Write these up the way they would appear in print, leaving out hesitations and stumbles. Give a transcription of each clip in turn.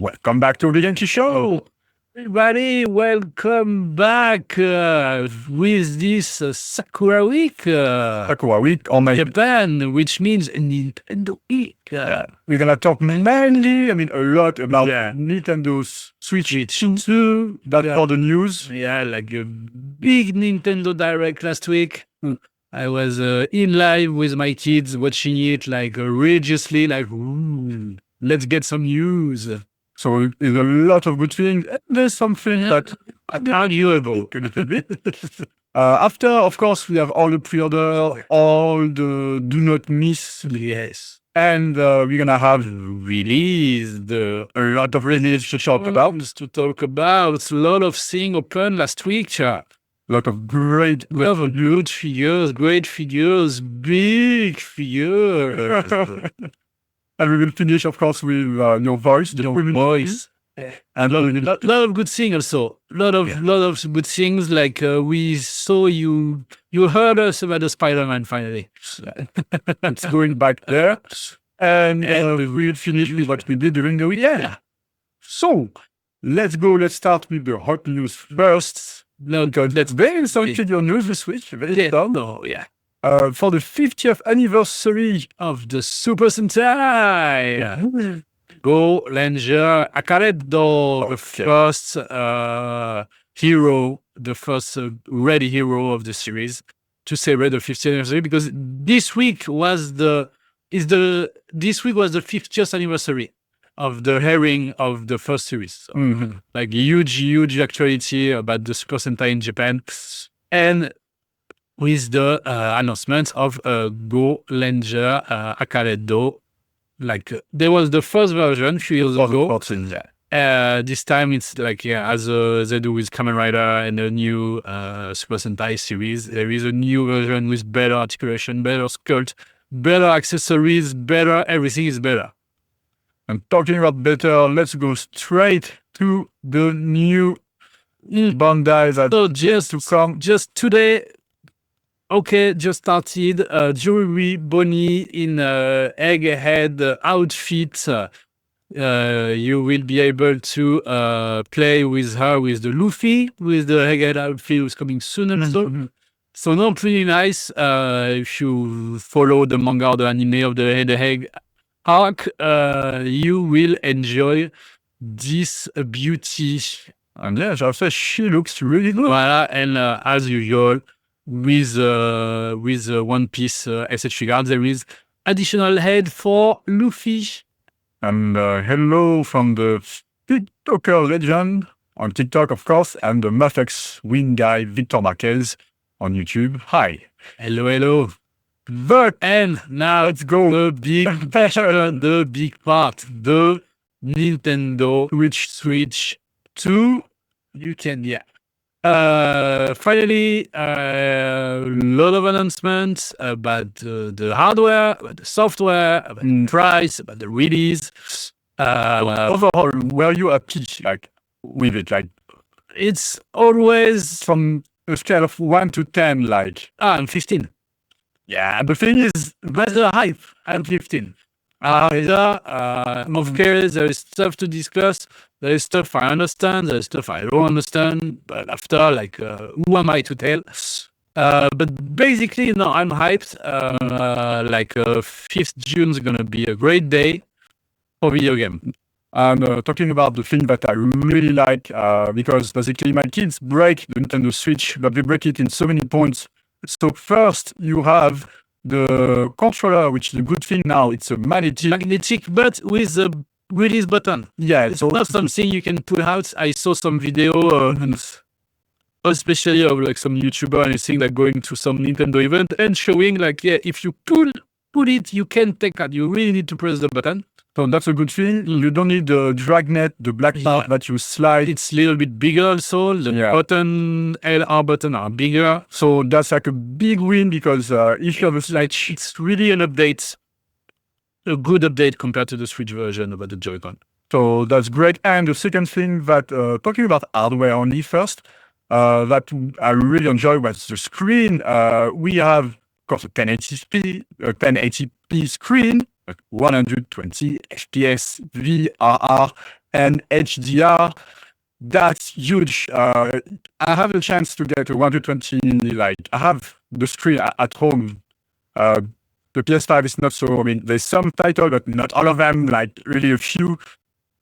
Welcome back to the Genki Show. Everybody, welcome back with this Sakura Week. Sakura Week on my Japan, which means Nintendo Week. We're gonna talk mainly, a lot about Nintendo Switch 2. That's for the news. Yeah, like a big Nintendo Direct last week. I was in live with my kids watching it like religiously, like, let's get some news. So there's a lot of good things. There's something that arguable. After, of course, we have all the pre-order, all the do not miss. Yes. And we're gonna have released a lot of releases to talk about. A lot of things open last week. A lot of great figures, great figures, big figures. And we will finish, of course, with your voice. And a lot of good things also. Lot of good things, like we saw you heard us about the Spider-Man finally. It's going back there. And we will finish with what we did during the week. Yeah. So, let's start with the hot news first. Let's very excited your news this week. For the 50th anniversary of the Super Sentai. Go Ranger Akaredo, the first hero, the first ready hero of the series, to celebrate the 50th anniversary, because this week was the 50th anniversary of the airing of the first series. So, like huge actuality about the Super Sentai in Japan, and with the announcement of Go Ranger Akaredo. Like there was the first version a few years ago. This time it's like, as they do with Kamen Rider and the new Super Sentai series, there is a new version with better articulation, better sculpt, better accessories, better, everything is better. And talking about better, let's go straight to the new Bandai that just today. Okay, just started Jewelry Bonney in egghead outfit. You will be able to play with her with the Luffy, with the egghead outfit who's coming soon and so no, pretty nice. If you follow the manga or the anime of the egg arc, you will enjoy this beauty. And yes, I'll say she looks really good. Voilà, and as usual, with One Piece S.H.Figuarts, there is additional head for Luffy. And hello from the TikToker legend on TikTok, of course, and the Mafex wing guy Victor Marquez on YouTube. Hi. Hello. And now let's go the big part, the Nintendo Switch 2. You can, finally, a lot of announcements about the hardware, about the software, about the price, about the release. Overall, were you happy with it? It's always from a scale of 1 to 10, I'm 15. Yeah, the thing is, that's the hype. I'm 15. Of course, there is stuff to discuss. There is stuff I understand. There is stuff I don't understand. But after, who am I to tell? But basically, no, I'm hyped. 5th June is gonna be a great day for video game. And talking about the thing that I really like, because basically my kids break the Nintendo Switch, but they break it in so many points. So first, you have the controller, which is a good thing now. It's a magnetic, but with a release button. Yeah, it's not something you can pull out. I saw some video, especially of some YouTuber and thing going to some Nintendo event and showing if you pull it, you can take out. You really need to press the button. So that's a good thing. You don't need the dragnet, the black part that you slide. It's a little bit bigger also. The button, LR button are bigger. So that's a big win, because if you have a Switch, it's really an update. A good update compared to the Switch version about the Joy-Con. So that's great. And the second thing that, talking about hardware only first, that I really enjoy was the screen. We have, of course, a 1080p screen, 120 FPS VRR, and HDR. That's huge. I have a chance to get a 120. Like I have the screen at home. The PS5 is not so. I mean, there's some titles, but not all of them. Like really a few.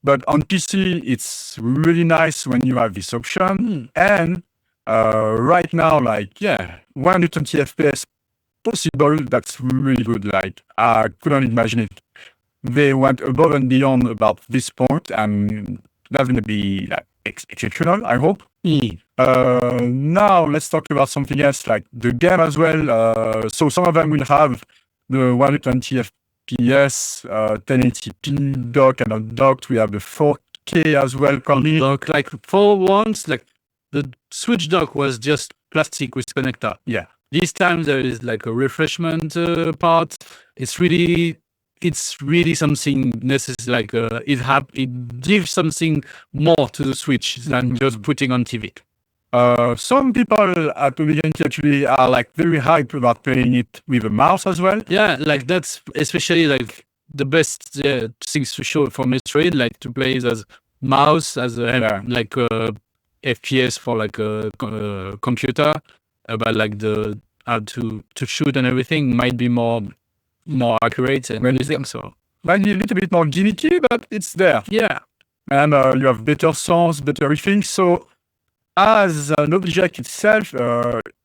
But on PC, it's really nice when you have this option. And right now, 120 FPS possible. That's really good. Like I couldn't imagine it. They went above and beyond about this point, and that's going to be exceptional, I hope. Now let's talk about something else, like the game as well. So some of them will have the 120 FPS, 1080p dock, and undocked. We have the 4K as well coming. Dock, like for once, like the Switch dock was just plastic with connector. Yeah. This time there is like a refreshment part. It's really something necessary. Like it gives something more to the Switch than just putting on TV. Some people at Hobby Genki actually are like very hyped about playing it with a mouse as well. Yeah, like that's especially like the best things to show for Metroid, like to play it as mouse, as like FPS for like a computer, but like the how to shoot and everything might be more accurate and everything. So maybe a little bit more gimmicky, but it's there. Yeah, and you have better sounds, better everything. So as an object itself,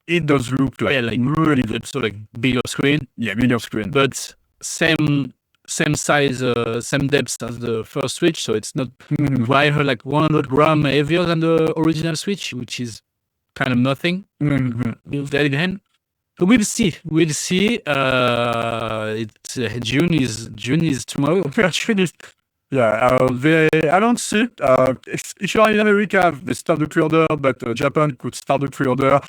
it does look like really good. So like bigger screen. Yeah, bigger screen. But same size, same depth as the first Switch. So it's not like 100 grams heavier than the original Switch, which is kind of nothing. With that in hand. So we'll see. It's June is tomorrow. Yeah, I don't see it. If you're in America, they start the pre-order, but Japan could start the pre-order.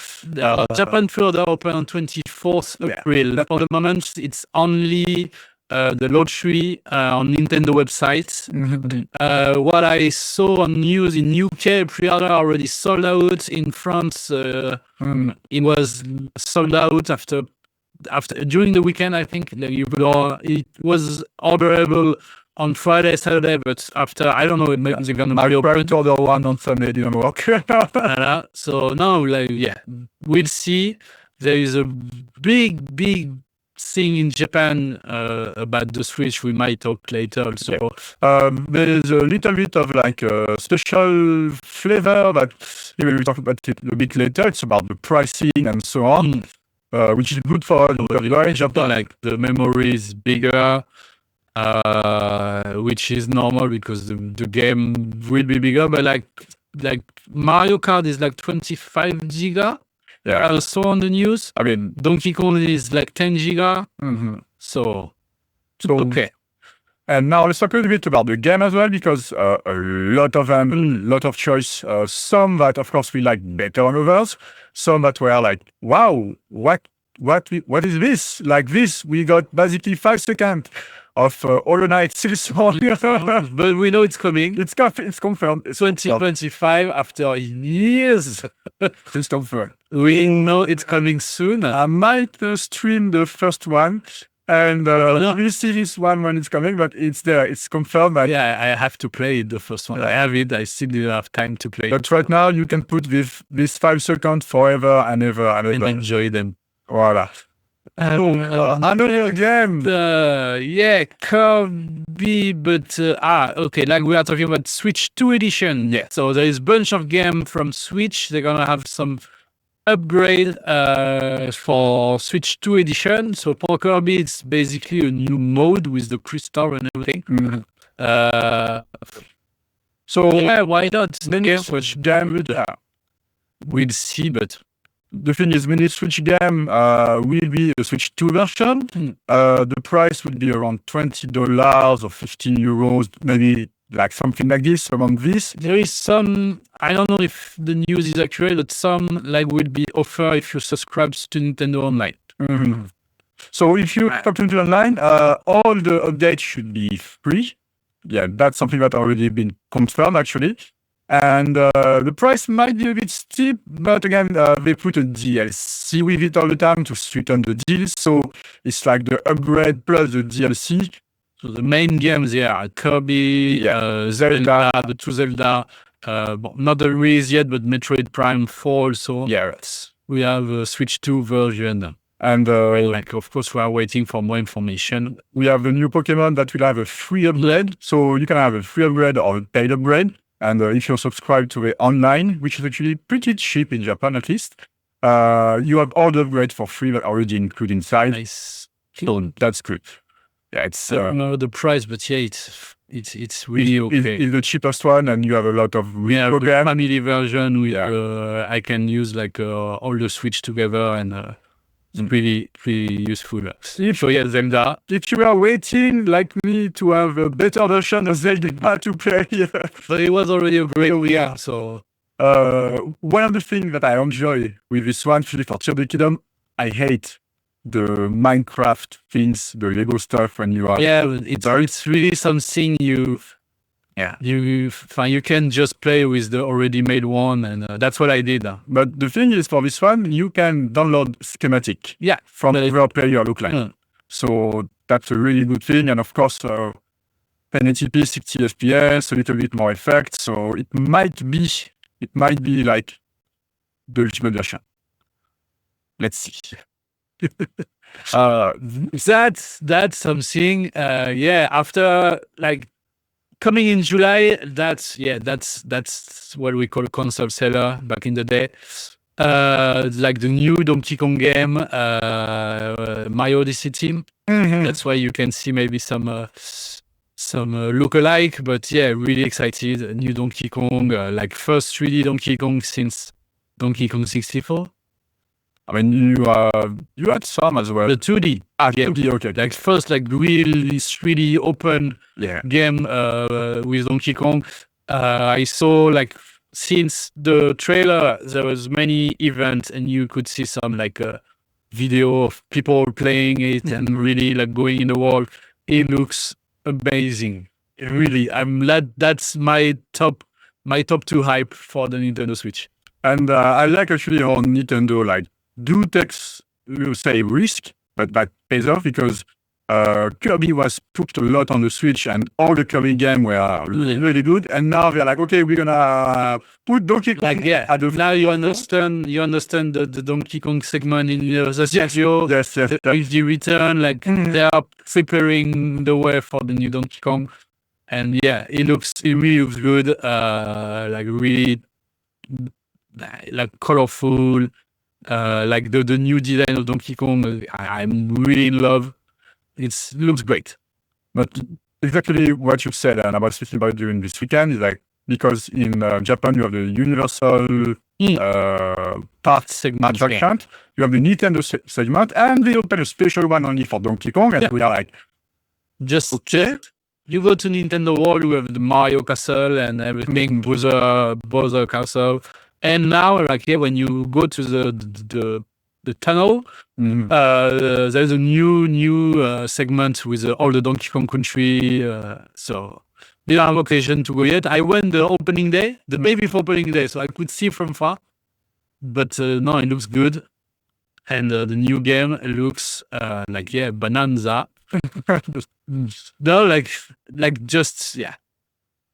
Japan pre-order open on 24th April. Yeah. For the moment, it's only the lottery on Nintendo website. What I saw on news in UK, pre-order already sold out. In France, it was sold out after during the weekend. I think it was orderable on Friday, Saturday, but after, I don't know, maybe they're gonna Mario Kart order one on Sunday didn't work. So now, we'll see. There is a big thing in Japan about the Switch. We might talk later also. There's a little bit of like a special flavor, but we'll talk about it a bit later. It's about the pricing and so on, which is good for us. Japan, like the memory is bigger. Which is normal because the game will be bigger, but like Mario Kart is like 25 giga. Yeah, I saw on the news. I mean, Donkey Kong is like 10 giga. So okay. And now let's talk a little bit about the game as well, because a lot of them, lot of choice. Some that, of course, we like better than others. Some that were like, wow, what is this? Like this, we got basically 5 seconds of Hollow Knight Silksong. But we know it's coming. It's confirmed. 2025 after years. It's confirmed. We know it's coming soon. I might stream the first one, and we'll see this one when it's coming, but it's there. It's confirmed. Yeah, I have to play the first one. I have it. I still didn't have time to play. But right now, you can put this 5 seconds forever and ever and ever. And enjoy them. Voila. Another game. Kirby, but okay, like we are talking about Switch 2 edition. Yeah. So there is a bunch of games from Switch. They're gonna have some upgrade for Switch 2 edition. So for Kirby, it's basically a new mode with the crystal and everything. So yeah, why not? Switch game. We'll see, but the thing is, when the Switch game will be a Switch 2 version, the price will be around $20 or 15 euros, maybe like something like this, around this. There is some, I don't know if the news is accurate, but some will be offered if you subscribe to Nintendo Online. So if you subscribe to Nintendo Online, all the updates should be free. Yeah, that's something that already been confirmed actually. And the price might be a bit steep, but again, they put a DLC with it all the time to sweeten the deal. So it's like the upgrade plus the DLC. So the main games, are Kirby, Zelda, the two Zelda, not the Release yet, but Metroid Prime 4 also. Yes. We have a Switch 2 version. And of course, we are waiting for more information. We have the new Pokemon that will have a free upgrade. So you can have a free upgrade or a paid upgrade. And if you're subscribed to it online, which is actually pretty cheap in Japan at least, you have all the upgrades for free that are already included inside. Nice. So that's good. Yeah, it's I don't know the price, but it's really okay. It's the cheapest one, and you have a lot of the family version with I can use all the Switch together, and it's pretty useful. So yeah, Zelda. If you are waiting like me to have a better version of Zelda to play, but it was already a great year. So one of the things that I enjoy with this one, especially for Tears of the Kingdom, I hate the Minecraft things, the Lego stuff when you are... Yeah, it's really something you can just play with the already made one, and that's what I did. But the thing is, for this one, you can download schematic from whatever player look like. So that's a really good thing, and of course, 1080p, 60 FPS, a little bit more effect, so it might be like the ultimate version. Let's see. That's something. After coming in July, that's what we call a console seller back in the day. Like the new Donkey Kong game, Mario Odyssey team. That's why you can see maybe some lookalike, but really excited. New Donkey Kong, first 3D Donkey Kong since Donkey Kong 64. I mean, you had some as well. The 2D. 2D, okay. First, really 3D open game with Donkey Kong. I saw, since the trailer, there was many events, and you could see some, video of people playing it and really, going in the world. It looks amazing. Really, that's my top 2 hype for the Nintendo Switch. And I like actually how Nintendo, do takes, risk, but that pays off because Kirby was pushed a lot on the Switch, and all the Kirby games were really, really good. And now they're like, okay, we're gonna put Donkey Kong. Now you understand the Donkey Kong segment in the studio. Yes. The return, they are preparing the way for the new Donkey Kong, and it really looks good. Really, colorful. The new design of Donkey Kong, I'm really in love. It looks great. But exactly what you said, and about speaking about during this weekend, is because in Japan you have the Universal parts segment attraction, you have the Nintendo segment, and they open a special one only for Donkey Kong, and we are you go to Nintendo World, you have the Mario Castle and everything, Bowser Castle. And now, when you go to the tunnel, there's a new segment with all the Donkey Kong Country. So didn't have occasion to go yet. I went the opening day, the day before opening day, so I could see from far. But no, it looks good, and the new game looks bonanza. No,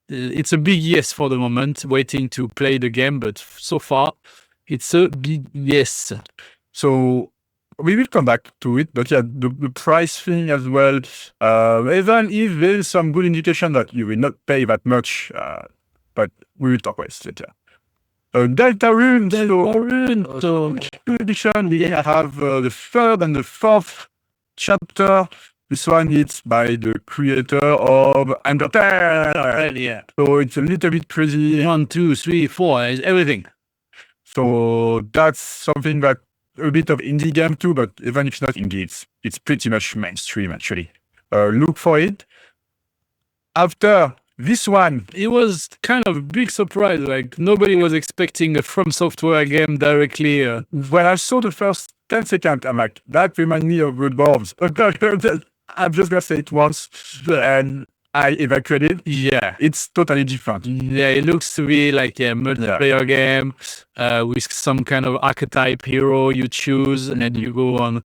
it's a big yes for the moment, waiting to play the game, but so far, it's a big yes. So, we will come back to it, but the price thing as well, even if there is some good indication that you will not pay that much, but we will talk about it later. Deltarune, so edition, we have the 3rd and the 4th chapter. This one is by the creator of Undertale. So it's a little bit crazy. 1, 2, 3, 4, everything. So that's something that a bit of indie game too, but even if it's not indie, it's pretty much mainstream actually. Look for it. After this one, it was kind of a big surprise. Nobody was expecting a From Software game directly. When I saw the first 10 seconds, I'm like, that reminds me of Bloodborne. I'm just gonna say it once, and I evacuated. Yeah, it's totally different. Yeah, it looks to be like a multiplayer game with some kind of archetype hero you choose, and then you go on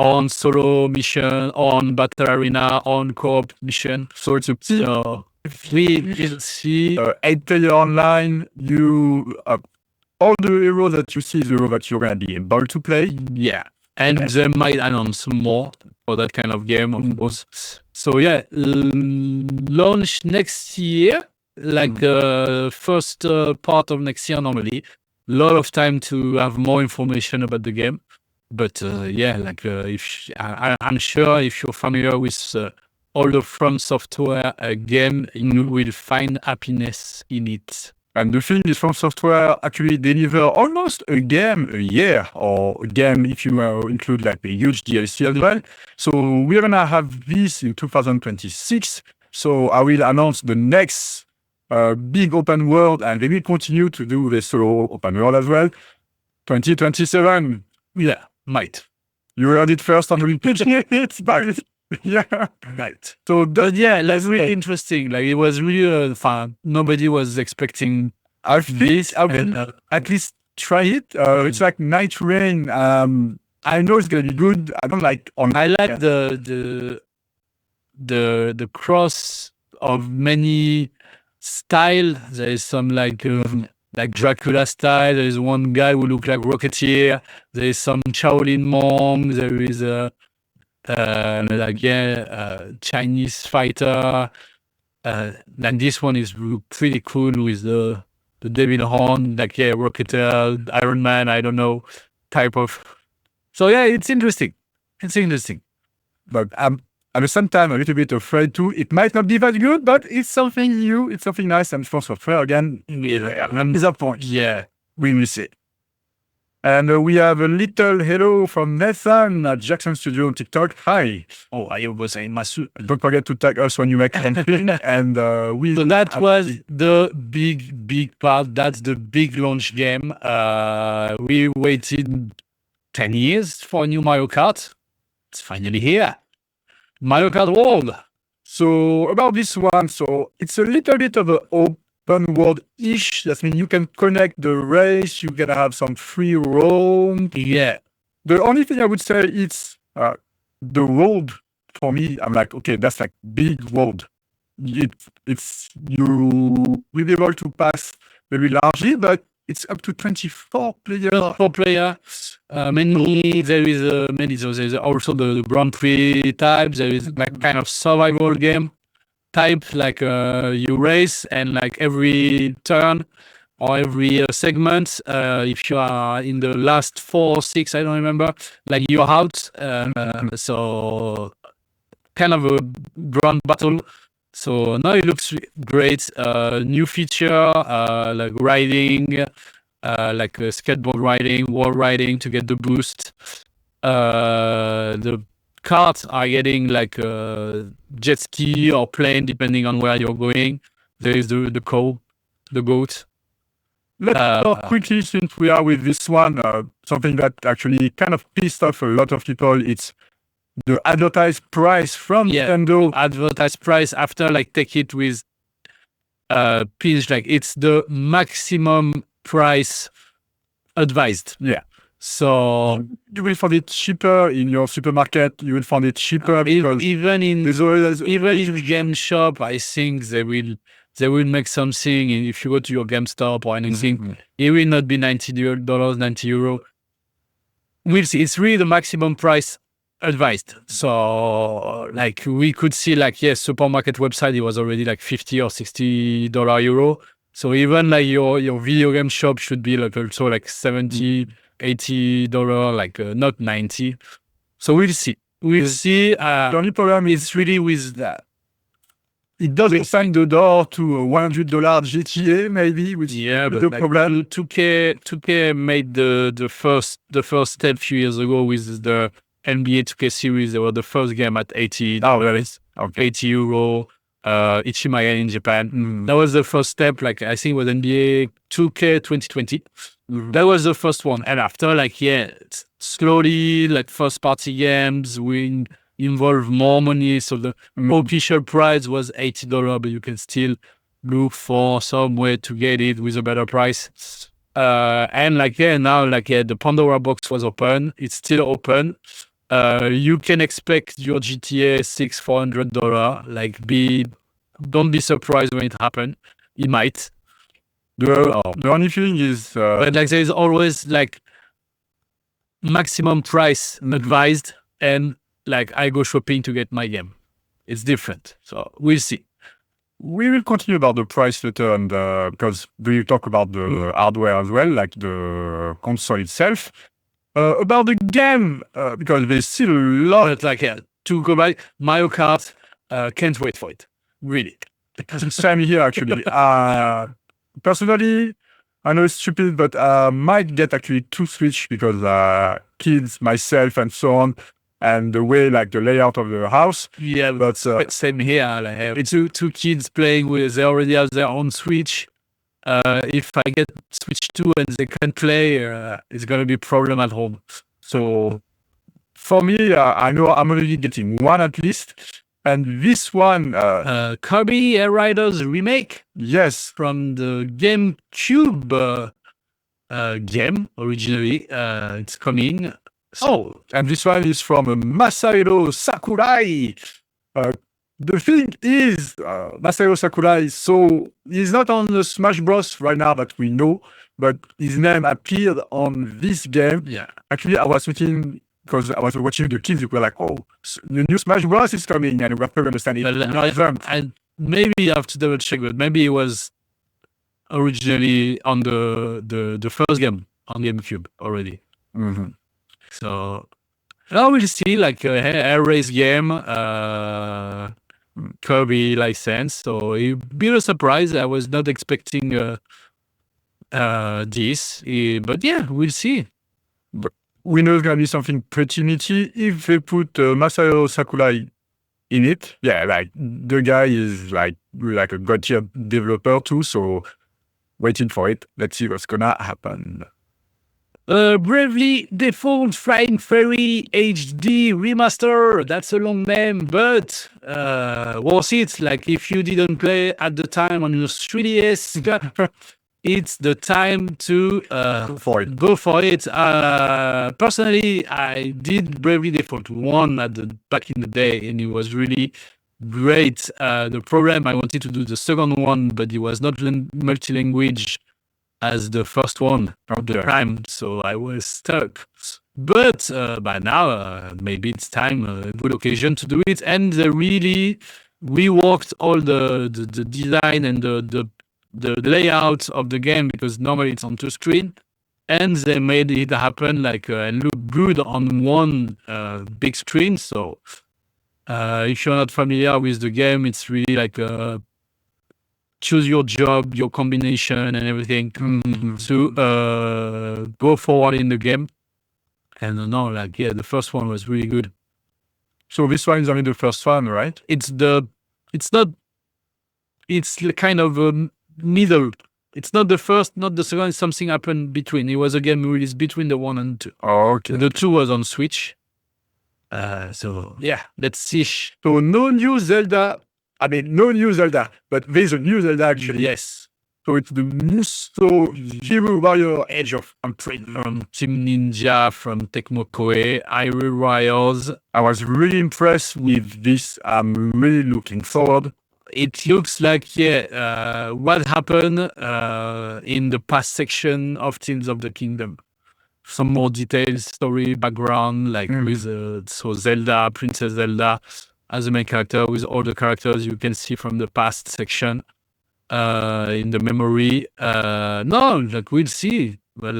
on solo mission, on battle arena, on co-op mission. So it's a We will see 8-player online. You all the heroes that you see is the hero that you're gonna be able to play. Yeah, and they might announce more for that kind of game, of course. So yeah, launch next year, like the first part of next year normally. A lot of time to have more information about the game. But yeah, like if I'm sure if you're familiar with all the From Software game, you will find happiness in it. And the thing is, From Software actually deliver almost a game a year, or a game if you include like the huge DLC as well. So we're gonna have this in 2026. So I will announce the next big open world, and they will continue to do the solo open world as well. 2027. Yeah, might. You heard it first on the it's back. Yeah, right. So But yeah, that's really interesting. Like it was really fun. Nobody was expecting I think this. I will at least try it. It's like Night Rain. I know it's gonna be good. I don't like on. I like the cross of many style. There is some like Dracula style. There is one guy who look like Rocketeer. There is some Shaolin monk. There is Chinese fighter. And this one is pretty cool with the devil horn, like Rocketeer, Iron Man. I don't know type of. So yeah, it's interesting. It's interesting. But at the same time, a little bit afraid too. It might not be that good, but it's something new. It's something nice. And for Software again, I'm disappointed. Yeah, we will see. And we have a little hello from Nathan at Jackson Studio on TikTok. Hi. Oh, I was saying Masu. Don't forget to tag us when you make anything. And we. So that was the big part. That's the big launch game. We waited 10 years for a new Mario Kart. It's finally here. Mario Kart World. So about this one, so it's a little bit of a open world-ish. That means you can connect the race. You're gonna have some free roam. Yeah. The only thing I would say is the world. For me, I'm like, okay, that's like big world. It's you will be able to pass very largely, but it's up to 24 players. 4 players. Mainly there is there's also the Grand Prix type. There is like kind of survival game type, like you race and like every turn or every segment, if you are in the last 4 or 6, I don't remember, like you're out. So kind of a grand battle. So now it looks great. New feature, like riding, like skateboard riding, wall riding to get the boost. The carts are getting like jet ski or plane depending on where you're going. There is the goat. Let's talk quickly, since we are with this one, something that actually kind of pissed off a lot of people. It's the advertised price from Nintendo. Advertised price after like take it with Piece, like it's the maximum price advised. Yeah. So you will find it cheaper in your supermarket. You will find it cheaper because even in the game shop, I think they will make something. And if you go to your GameStop or anything, it will not be $90, €90. We'll see. It's really the maximum price advised. So like we could see like, supermarket website, it was already like $50 or $60 euro. So even like your video game shop should be like also like $70, $80, like not 90. So we'll see. We'll see. The only problem is really with that. It does open the door to a $100 GTA maybe. Which but the like problem. 2K made the first step a few years ago with the NBA 2K series. They were the first game at $80. Okay. €80. Ichimaya in Japan. That was the first step. Like I think it was NBA 2K 2020. That was the first one. And after slowly like first party games will involve more money. So the official price was $80, but you can still look for some way to get it with a better price. And now the Pandora box was open. It's still open. you can expect your GTA 6 $400. Like, don't be surprised when it happens. It might. The only thing is, But like, there is always like maximum price advised, and like I go shopping to get my game. It's different. So we'll see. we will continue about the price later, and because we talk about the hardware as well, like the console itself. About the game, because there's still a lot. But like, yeah, to go back, Mario Kart, can't wait for it. Really. Same here, actually. Personally, I know it's stupid, but might get actually 2 Switch because kids, myself, and so on, and the way, like, the layout of the house. Yeah, But same here. Like, I have two kids playing with, they already have their own Switch. If I get Switch 2 and they can't play, it's going to be a problem at home. so for me, I know I'm already getting one at least. And this one, Kirby Air Riders remake yes, from the GameCube game originally. It's coming. oh, and this one is from Masahiro Sakurai. The thing is, Masahiro Sakurai, so he's not on the Smash Bros. Right now that we know, but his name appeared on this game. Yeah. Actually, I was thinking, because I was watching the kids, they were like, oh, the new Smash Bros. Is coming, and we have to understand it. But and maybe I have to double check, but maybe it was originally on the first game on GameCube already. Mm-hmm. So now we'll see, like air race game, Kirby license. So it'd be a surprise. I was not expecting this, but yeah, we'll see. But we know it's gonna be something pretty nitty if they put Masahiro Sakurai in it. Yeah, like the guy is like a god tier developer too. So waiting for it. Let's see what's gonna happen. Bravely Default Flying Fairy HD Remaster. That's a long name, but worth it. Like, if you didn't play at the time on your 3DS, it's the time to go for it. Personally, I did Bravely Default 1 back in the day, and it was really great. The problem, I wanted to do the second one, but it was not multi-language as the first one at the time, so I was stuck. But by now, maybe it's time, a good occasion to do it. And they really reworked all the design and the layout of the game, because normally it's on 2 screen, and they made it happen like and look good on one big screen. So if you're not familiar with the game, it's really like choose your job, your combination, and everything to go forward in the game. And the first one was really good. So this one is only the first one, right? It's kind of middle. It's not the first, not the second. Something happened between. It was a game released between the 1 and 2. Oh, okay. The 2 was on Switch. So yeah, let's see. So no new Zelda. I mean, no new Zelda, but there's a new Zelda actually. Yes. So it's the Muso Hero Warrior Age of Empire from Team Ninja, from Tecmo Koei, Hyrule Warriors. I was really impressed with this. I'm really looking forward. It looks like, what happened in the past section of Tears of the Kingdom. Some more details, story, background, like with Zelda, Princess Zelda, as the main character, with all the characters you can see from the past section in the memory. We'll see. But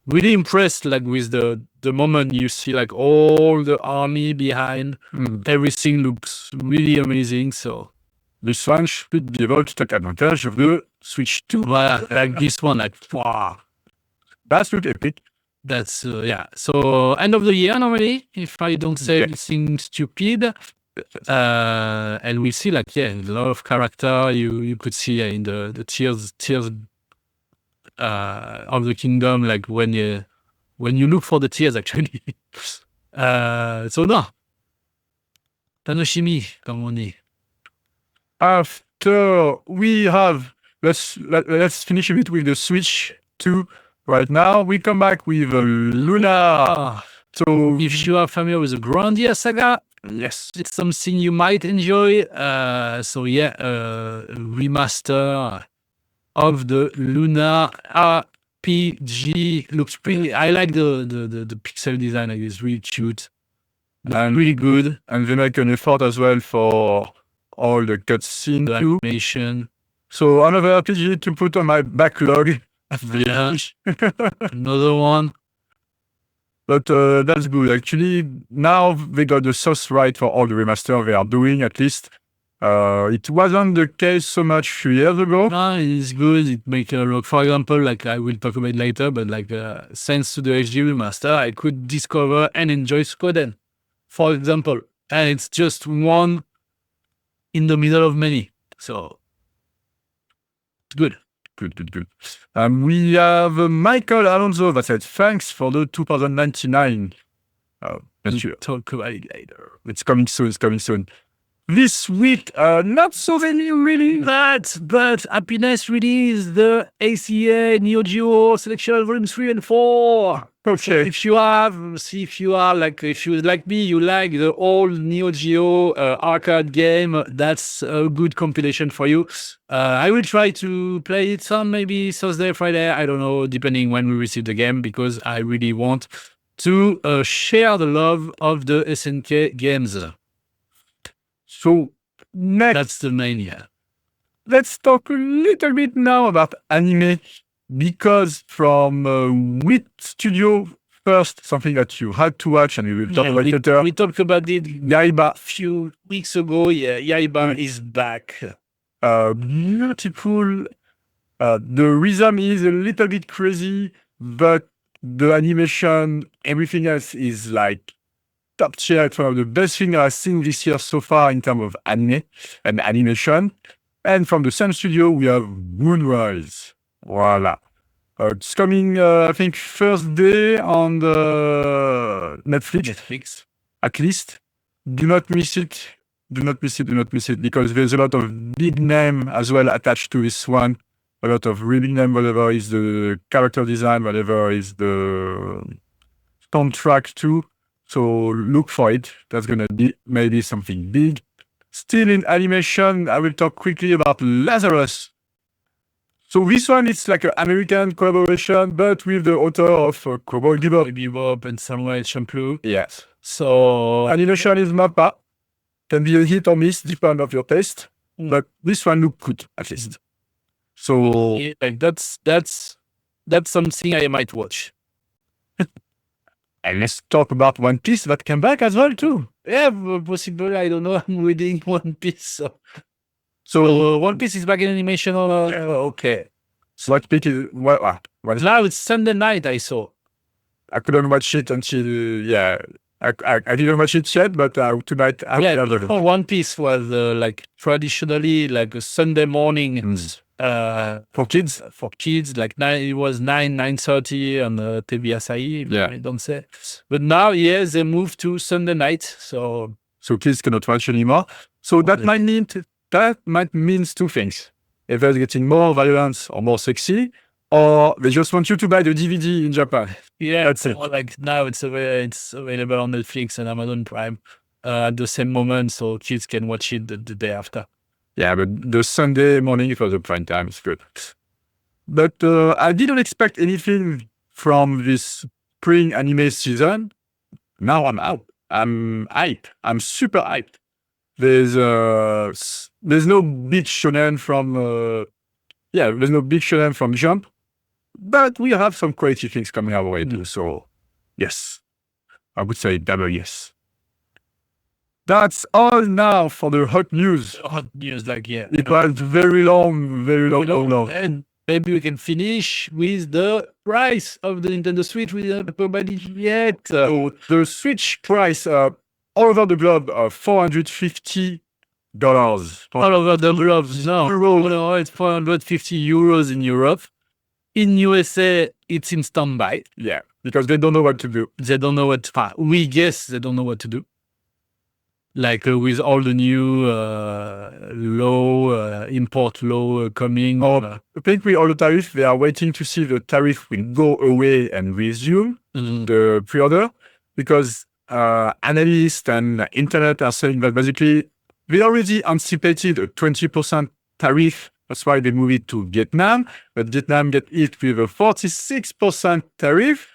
really impressed, like, with the moment you see like all the army behind. Everything looks really amazing. So this one should be able to take advantage of the Switch 2. Like this one, like, wow. That's really epic. That's so end of the year normally, if I don't say anything stupid. And we see, like, a lot of character you could see in the tears of the kingdom, like when you look for the tears actually. Tanoshimi, comme on dit. After we have, let's finish a bit with the Switch 2. Right now, we come back with Luna So if you are familiar with the Grandia saga, yes, it's something you might enjoy. Remaster of the Luna RPG looks pretty. I like the pixel design. It's really cute and really good. And they make an effort as well for all the cutscene The too. animation. So another RPG to put on my backlog. Yeah. Another one. But that's good. Actually, now they got the source right for all the remaster they are doing, at least. It wasn't the case so much 3 years ago. No, it's good. It makes for example, like I will talk about later, but like thanks to the HD remaster, I could discover and enjoy Skoden, for example. And it's just one in the middle of many. So good. Good. We have Michael Alonso that said, thanks for the 2099. We'll talk about it later. It's coming soon. This week, not so many really. But Happiness released the ACA Neo Geo Selection Volume 3 and 4. Okay. If you like me, you like the old Neo Geo arcade game, that's a good compilation for you. I will try to play it on maybe Thursday, Friday, I don't know, depending when we receive the game, because I really want to share the love of the SNK games. So next, that's the main, yeah. Let's talk a little bit now about anime, because from Wit Studio first, something that you had to watch, and we will talk about later. We talked about it Yaiba a few weeks ago. Yeah, Yaiba is back. Beautiful. The rhythm is a little bit crazy, but the animation, everything else is like top tier. It's one of the best things I've seen this year so far in terms of anime and animation. And from the same studio, we have Moonrise. Voila. It's coming, I think, first day on the Netflix. At least. Do not miss it. Because there's a lot of big name as well attached to this one. A lot of really name, whatever is the character design, whatever is the soundtrack too. So look for it. That's going to be maybe something big. Still in animation, I will talk quickly about Lazarus. So this one is like an American collaboration, but with the author of Cowboy Bebop and Samurai Champloo. Yes. So animation is MAPPA. Can be a hit or miss, depending on your taste. But this one look good, at least. So yeah, like that's something I might watch. And let's talk about One Piece that came back as well too. Yeah, possibly. I don't know. I'm reading One Piece. So One Piece is back in animation. Okay. So what pick is now it's Sunday night. I saw. I couldn't watch it until I didn't watch it yet, but tonight. One Piece was like traditionally like a Sunday morning. For kids, like it was 9:30 on TV Asahi. Yeah, I don't say. But now, they moved to Sunday night, so kids cannot watch anymore. So that might mean two things: either it's getting more violence or more sexy, or they just want you to buy the DVD in Japan. Yeah, that's it. Like now, it's available on Netflix and Amazon Prime at the same moment, so kids can watch it the day after. Yeah, but the Sunday morning, it was a prime time. It's good. But I didn't expect anything from this spring anime season. Now I'm out. I'm hyped. I'm super hyped. There's no big shonen from Jump, but we have some crazy things coming our way too. So yes, I would say double yes. That's all now for the hot news. It was very long. And maybe we can finish with the price of the Nintendo Switch. We haven't provided it yet. So the Switch price all over the globe $450. All over the globe. No, it's 450 euros in Europe. In USA, it's in standby. Yeah, because they don't know what to do. We guess they don't know what to do. Like with all the new import law coming. Apparently all the tariffs, they are waiting to see the tariff will go away and resume the pre-order. because analysts and internet are saying that basically they already anticipated a 20% tariff. That's why they moved it to Vietnam, but Vietnam get hit with a 46% tariff.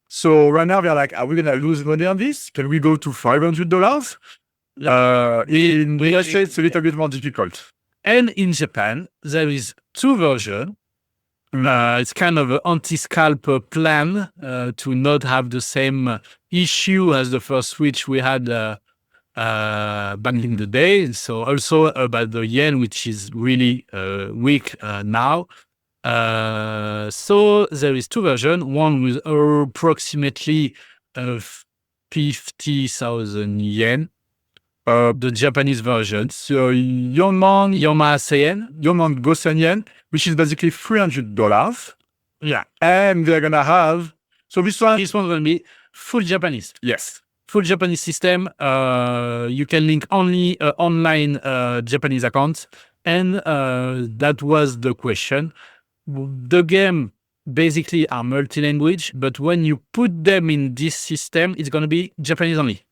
So right now they're like, are we going to lose money on this? Can we go to $500? In the United States, it's a little bit more difficult. And in Japan, there is two versions. It's kind of an anti-scalper plan to not have the same issue as the first switch we had back in the day. So also about the yen, which is really weak now. So there is two versions. One with approximately 50,000 yen. The Japanese version. So Yonman Gosen yen, which is basically $300. Yeah. And they're going to have... So this one's going to be full Japanese. Yes. Full Japanese system. You can link only online Japanese accounts. And that was the question. The game basically are multi-language, but when you put them in this system, it's going to be Japanese only.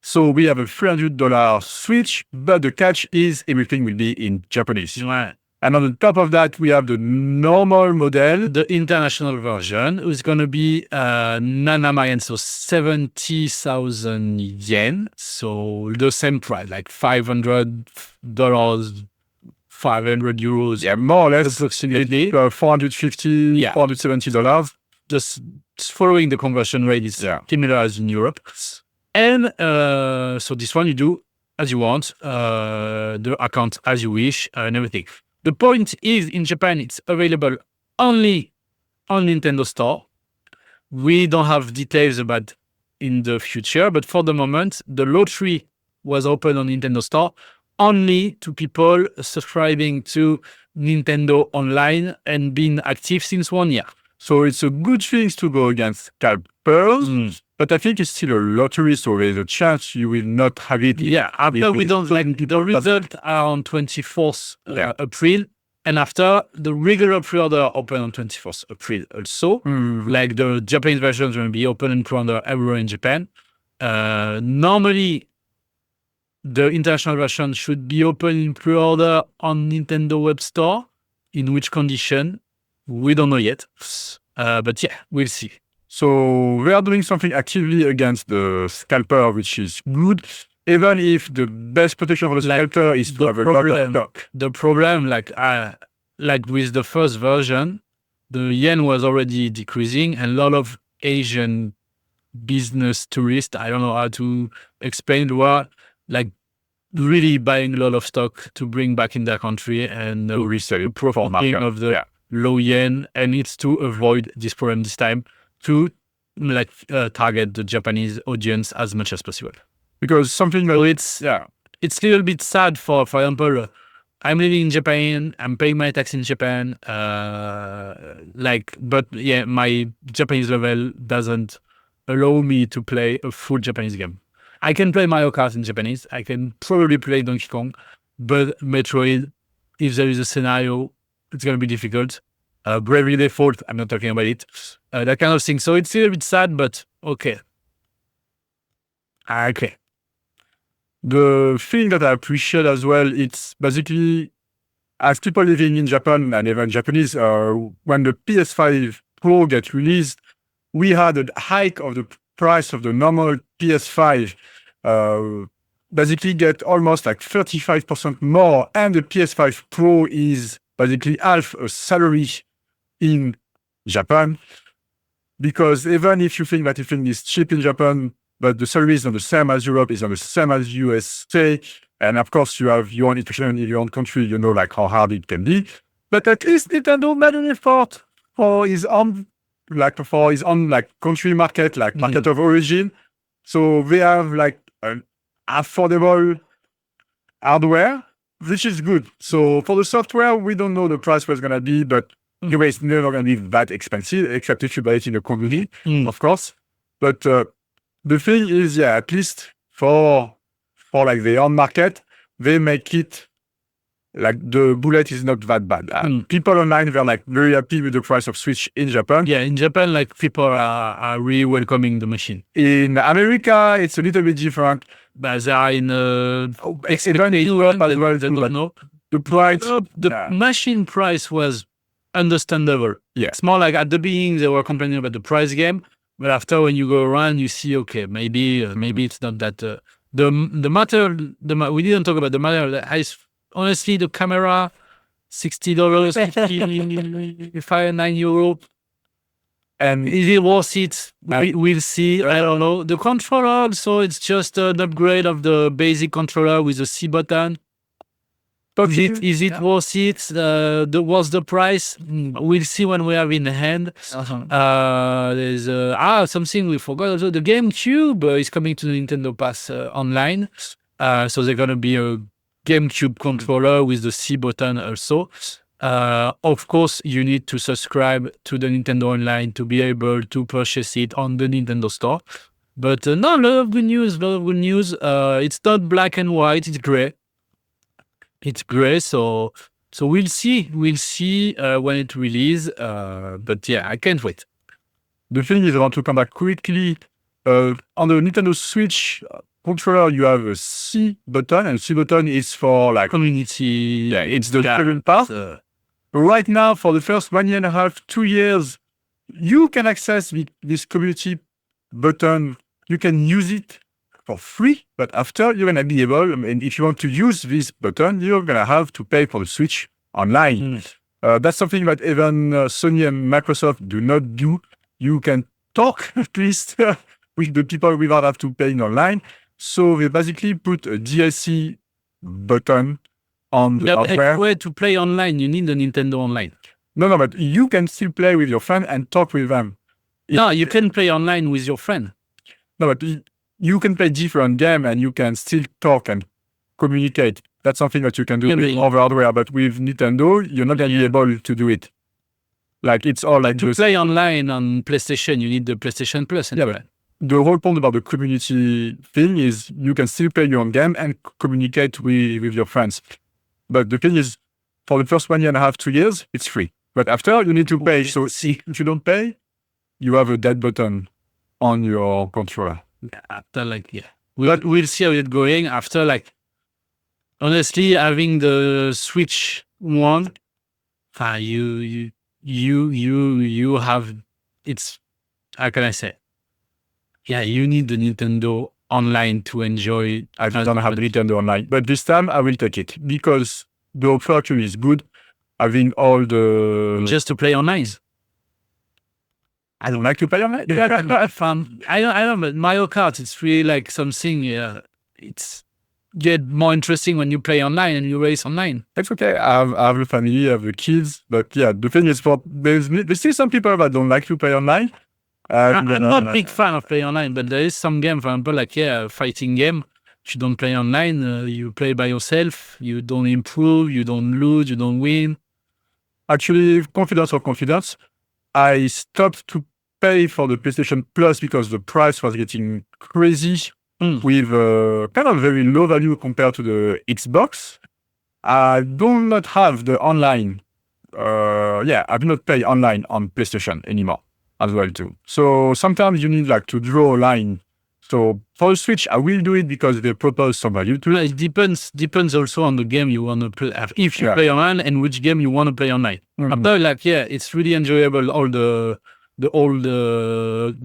So we have a $300 switch, but the catch is everything will be in Japanese. Right. And on the top of that, we have the normal model. The international version is going to be Nanama yen, so 70,000 yen. So the same price, like $500, 500 euros. Yeah, more or less. Approximately. $450, $470. Just following the conversion rate is similar as in Europe. And so this one you do as you want, the account as you wish, and everything. The point is, in Japan, it's available only on Nintendo Store. We don't have details about in the future, but for the moment, the lottery was open on Nintendo Store only to people subscribing to Nintendo Online and being active since 1 year. So it's a good thing to go against scalpers, but I think it's still a lottery, so there's a chance you will not have it. Yeah, after we don't like the result are on 24th April, and after the regular pre-order open on 24th April also. Like the Japanese version is going to be open and pre-order everywhere in Japan. Normally, the international version should be open in pre-order on Nintendo Web Store. In which condition? We don't know yet, but yeah, we'll see. So we are doing something actively against the scalper, which is good, even if the best protection for the scalper is to have a lot of stock. The problem, like with the first version, the yen was already decreasing, and a lot of Asian business tourists, I don't know how to explain the word, like really buying a lot of stock to bring back in their country and resell proof of market of the low yen, and it's to avoid this problem this time to target the Japanese audience as much as possible. Because something that it's a little bit sad for example, I'm living in Japan, I'm paying my tax in Japan, but yeah, my Japanese level doesn't allow me to play a full Japanese game. I can play Mario Kart in Japanese, I can probably play Donkey Kong, but Metroid, if there is a scenario, it's going to be difficult. Bravely Default, I'm not talking about it. That kind of thing. So it's a little bit sad, but okay. Okay. The thing that I appreciate as well, it's basically, as people living in Japan and even Japanese, when the PS5 Pro gets released, we had a hike of the price of the normal PS5. Basically get almost like 35% more, and the PS5 Pro is basically half a salary in Japan. Because even if you think that everything is cheap in Japan, but the salary is not the same as Europe, is not the same as USA, and of course you have your own inflation in your own country, you know, like how hard it can be. But at least Nintendo made an effort for his own country market, like market of origin. So they have like an affordable hardware, which is good. So for the software, we don't know the price where it's going to be, but anyway, it's never going to be that expensive, except if you buy it in a community, of course. But the thing is, at least for like the on market, they make it like the bullet is not that bad. People online were like very happy with the price of Switch in Japan. Yeah, in Japan, like people are really welcoming the machine. In America, it's a little bit different. But they are in Even in Europe as well, they don't know. the price. The machine price was understandable. Yeah. It's more like at the beginning they were complaining about the price game, but after when you go around, you see, okay, maybe it's not that. The matter, we didn't talk about the matter. Honestly, the camera, $60, €9. And is it worth it? We'll see. I don't know. The controller also, it's just an upgrade of the basic controller with a C button. But is it worth it? What's the price? We'll see when we have in hand. There's something we forgot. Also, the GameCube is coming to the Nintendo Pass online. So there's gonna be a GameCube controller with the C button also. Of course, you need to subscribe to the Nintendo Online to be able to purchase it on the Nintendo Store. But no, a lot of good news. It's not black and white. It's gray. So we'll see. We'll see when it releases. But yeah, I can't wait. The thing is, I want to come back quickly. On the Nintendo Switch controller, you have a C button, and C button is for like community. Yeah, it's the second part. Right now, for the first 1.5, 2 years, you can access this community button. You can use it for free, but after you're gonna be able, and if you want to use this button, you're gonna have to pay for the Switch online. That's something that even Sony and Microsoft do not do. You can talk at least with the people without have to pay online. So they basically put a DLC button on the hardware. Where to play online, you need the Nintendo Online. No, but you can still play with your friend and talk with them. No, you can play online with your friend. No, but you can play different games and you can still talk and communicate. That's something that you can do with other hardware. But with Nintendo, you're not going to be able to do it. Like, it's all like to play online on PlayStation, you need the PlayStation Plus. Yeah, but the whole point about the community thing is you can still play your own game and communicate with your friends. But the thing is, for the first 1.5, 2 years, it's free. But after, you need to pay. So if you don't pay, you have a dead button on your controller. After, we'll see how it's going. After, honestly, having the Switch one, you have, it's, how can I say? Yeah, you need the Nintendo Online to enjoy. I don't have the Nintendo Online, but this time I will take it because the offer actually is good. Having all the just to play online. I don't like to play online. Fun. I don't. But Mario Kart, it's really like something. It's get more interesting when you play online and you race online. It's okay. I have a family, I have the kids, but yeah, the thing is, there's still some people that don't like to play online. I'm not a big fan of playing online, but there is some game, for example, a fighting game. If you don't play online, you play by yourself, you don't improve, you don't lose, you don't win. Actually, confidence, I stopped to pay for the PlayStation Plus because the price was getting crazy with kind of very low value compared to the Xbox. I do not have the online. I do not pay online on PlayStation anymore as well too. So sometimes you need to draw a line. So for the Switch, I will do it because they propose some value to it. It depends also on the game you want to play. If you play online and which game you want to play online. After, it's really enjoyable. All the old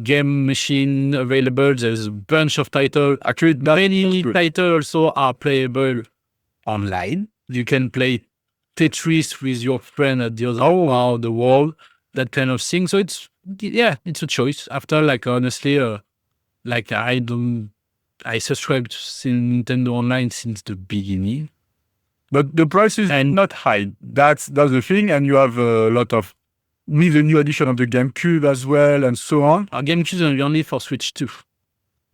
game machine available. There's a bunch of titles. Actually, many titles also are playable online. You can play Tetris with your friend at the other end of the world. That kind of thing. So it's a choice. After, honestly, I subscribed to Nintendo Online since the beginning. But the price is not high. That's the thing. And you have a lot of, with the new edition of the GameCube as well and so on. GameCube is only for Switch 2.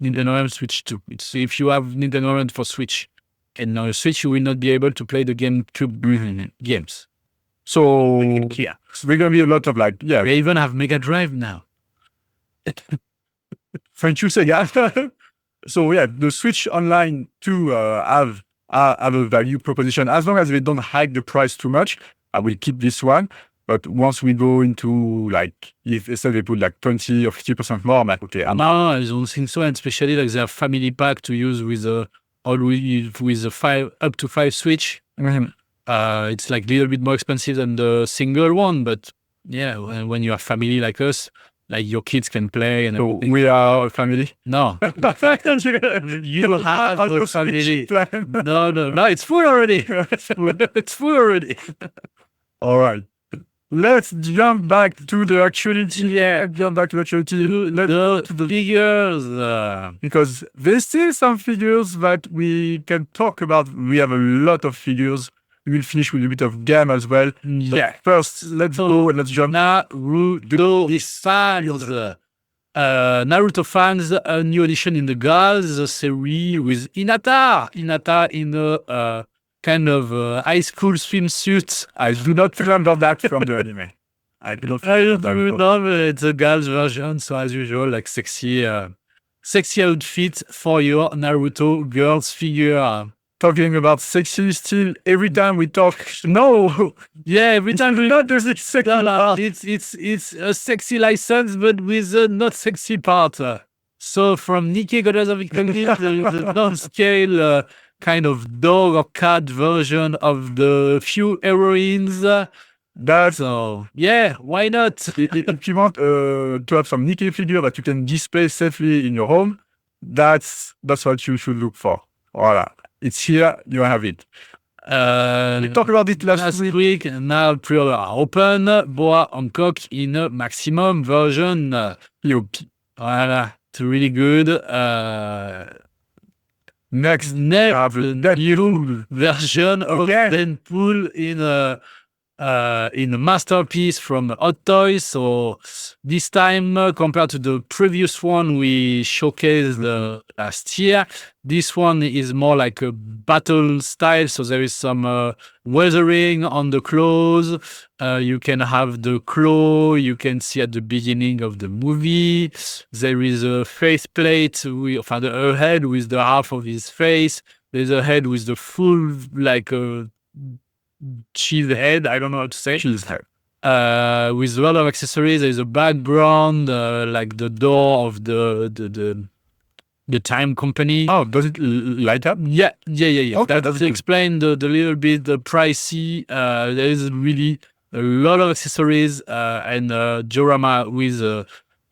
Nintendo Online Switch 2. It's if you have Nintendo Online for Switch and on Switch, you will not be able to play the GameCube games. So, we're going to be a lot of We even have Mega Drive now. Thank you, Sega. So, the Switch Online 2 have have a value proposition. As long as they don't hike the price too much, I will keep this one. But once we go into like, if they put like 20 or 50% more, I'm like, okay, No, I don't think so. And especially like their family pack to use with a up to 5 switch. It's like a little bit more expensive than the single one, but yeah, when you have family like us, like your kids can play. And so we are a family. No, you have a family. No, it's full already. It's full already. All right. Let's jump back to the actuality. Yeah, jump back to the actuality. Let's go to the figures. Because there's still some figures that we can talk about. We have a lot of figures. We will finish with a bit of game as well. Yeah. But first, let's go and let's jump. Naruto fans. Naruto fans, a new edition in the Girls series with Hinata. Hinata in a kind of high school swimsuit. I do not remember that from the anime. I don't remember. It's a girl's version, so as usual, like sexy outfit for your Naruto girls figure. Talking about sexy still, every time we talk, no. Yeah, every time we not there's a sexy. It's a sexy license, but with a not sexy part. So from Nikkei Goddess of Victory, the non-scale kind of dog or cat version of the few heroines. So yeah, why not? If you want to have some Nikkei figure that you can display safely in your home, that's what you should look for. Voila. It's here, you have it. We talked about it last week. Now pre-order are open. Boa Hancock in a maximum version. Voilà, it's really good. Next, have the new version of Deadpool in a masterpiece from Hot Toys. So this time, compared to the previous one we showcased last year, this one is more like a battle style. So there is some weathering on the clothes. You can have the claw you can see at the beginning of the movie. There is a face plate with a head with the half of his face. There's a head with the full like cheese head. I don't know how to say. Cheese head. With a lot of accessories. There's a background, like the door of the time company. Oh, does it light up? Yeah. Okay, that explain the little bit the pricey. There is really a lot of accessories and diorama with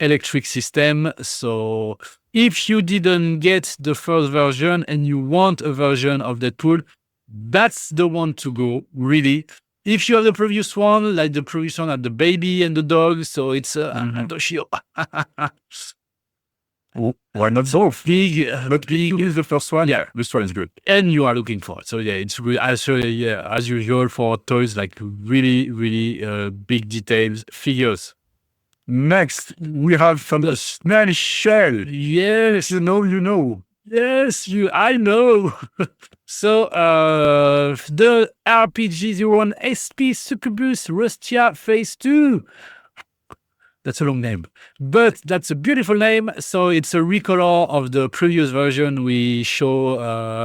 electric system. So if you didn't get the first version and you want a version of Deadpool, that's the one to go, really. If you have the previous one, like the previous one had the baby and the dog, so it's why not so big? But big is the first one. Yeah, this one is good, and you are looking for it. So yeah, it's really as usual for toys, like really big details figures. Next, we have from the snail shell. Yes, you know. Yes, I know. So the RPG01 S.H.Figuarts Rustia Phase 2. That's a long name, but that's a beautiful name. So it's a recolor of the previous version we show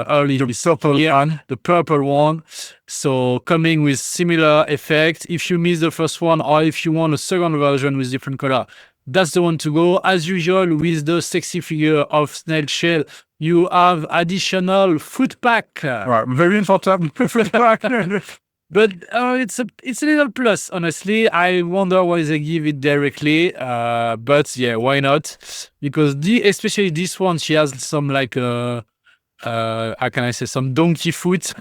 early the purple one. So coming with similar effect. If you miss the first one, or if you want a second version with different color, that's the one to go. As usual, with the sexy figure of Snail Shell, you have additional foot pack. Right, very important foot pack. But it's a little plus, honestly. I wonder why they give it directly. But yeah, why not? Because especially this one, she has some like how can I say, some donkey foot.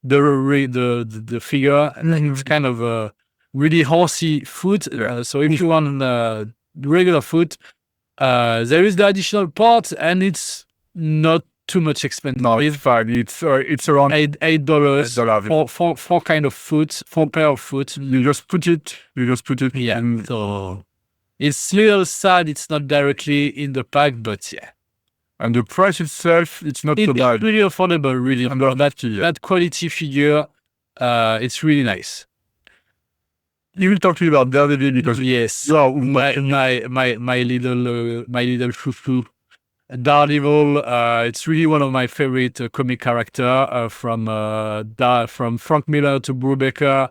The figure, it's kind of a really horsey foot. So if you want regular foot, there is the additional part, and it's not too much expensive. No, it's fine. It's around $8 for kind of foot, for pair of foot. You just put it. Yeah. So it's a little sad it's not directly in the pack, but yeah. And the price itself, it's not so bad. It's really affordable, really. Under that quality figure, it's really nice. You will talk to me about Daredevil because yes, my little foo-foo. Daredevil, it's really one of my favorite comic character from Frank Miller to Brubaker.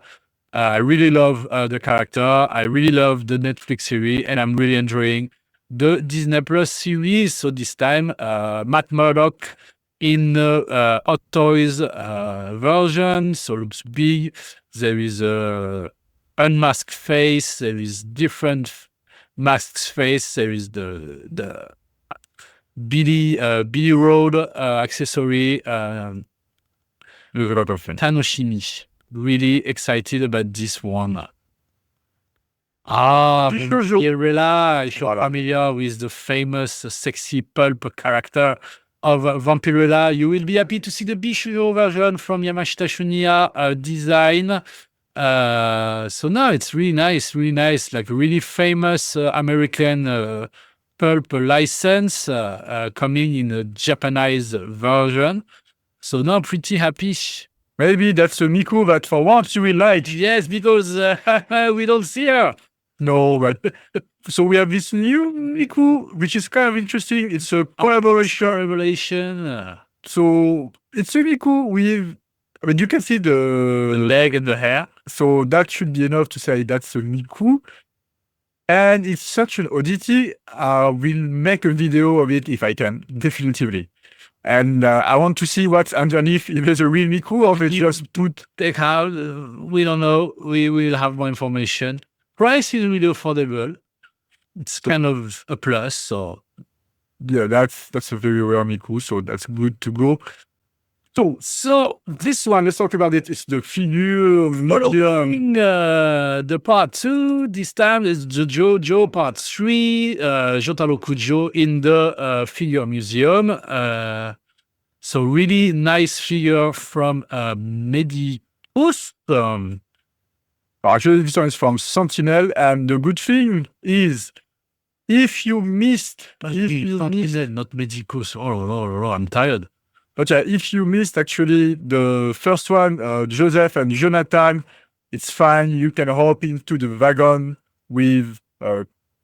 I really love the character. I really love the Netflix series, and I'm really enjoying the Disney Plus series. So this time, Matt Murdock in the Hot Toys version. So looks big. There is a unmasked face. There is different masked face. There is the Billy Road accessory. Tanoshimi. Really excited about this one. Vampirella. If you're familiar with the famous sexy pulp character of Vampirella, you will be happy to see the Bishuyo version from Yamashita Shunya design. So now it's really nice, like really famous American pulp license coming in a Japanese version. So now pretty happy. Maybe that's a Miku that for once you will like. Yes, because we don't see her. No, but so we have this new Miku, which is kind of interesting. It's a collaboration. So it's a Miku with, I mean, you can see the leg and the hair. So that should be enough to say that's a Miku. And it's such an oddity. I will make a video of it if I can, definitively. And I want to see what's underneath, if there's a real Miku or if it's just put. Take out, we don't know. We will have more information. Price is really affordable. It's kind of a plus. So yeah, that's a very rare Miku, so that's good to go. So this one, let's talk about it. It's the figure following the part 2. This time is the JoJo part 3. Jotaro Kujo in the figure museum. So really nice figure from Medicus. Actually, this one is from Sentinel, and the good thing is, if you missed, not Medicus. Oh, I'm tired. But yeah, if you missed actually the first one, Joseph and Jonathan, it's fine. You can hop into the wagon with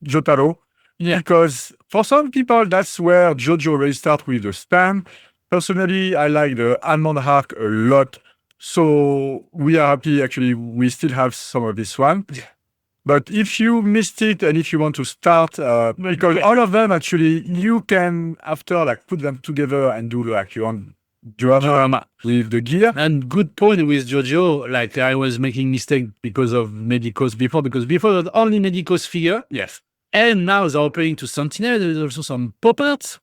Jotaro. Yeah. Because for some people, that's where JoJo already starts with the span. Personally, I like the Almond Arc a lot. So we are happy, actually, we still have some of this one. Yeah. But if you missed it and if you want to start, because all of them actually, you can, after, like, put them together and do, like, your own drama with the gear. And good point with JoJo, like, I was making mistake because of Medicos before, because before it was only Medicos figure. Yes. And now they're opening to Sentinel. There's also some pop-arts.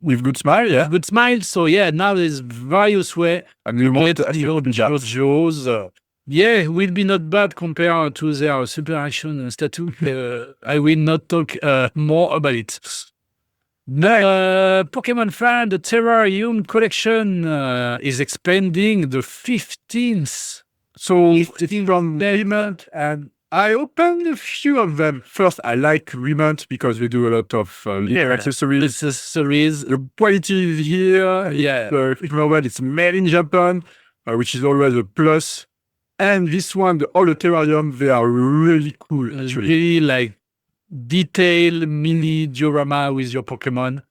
With good smile, yeah. Good smile. So, yeah, now there's various way. And you want to JoJo's. Yeah, will be not bad compared to their Super Action statue. I will not talk more about it. Pokemon fan, the Terrarium collection is expanding the 15th. So it's from Remont, and I opened a few of them. First, I like Remont because they do a lot of accessories. The quality is here. Yeah. It's made in Japan, which is always a plus. And this one, all the terrarium, they are really cool, actually. Really like detailed mini diorama with your Pokemon.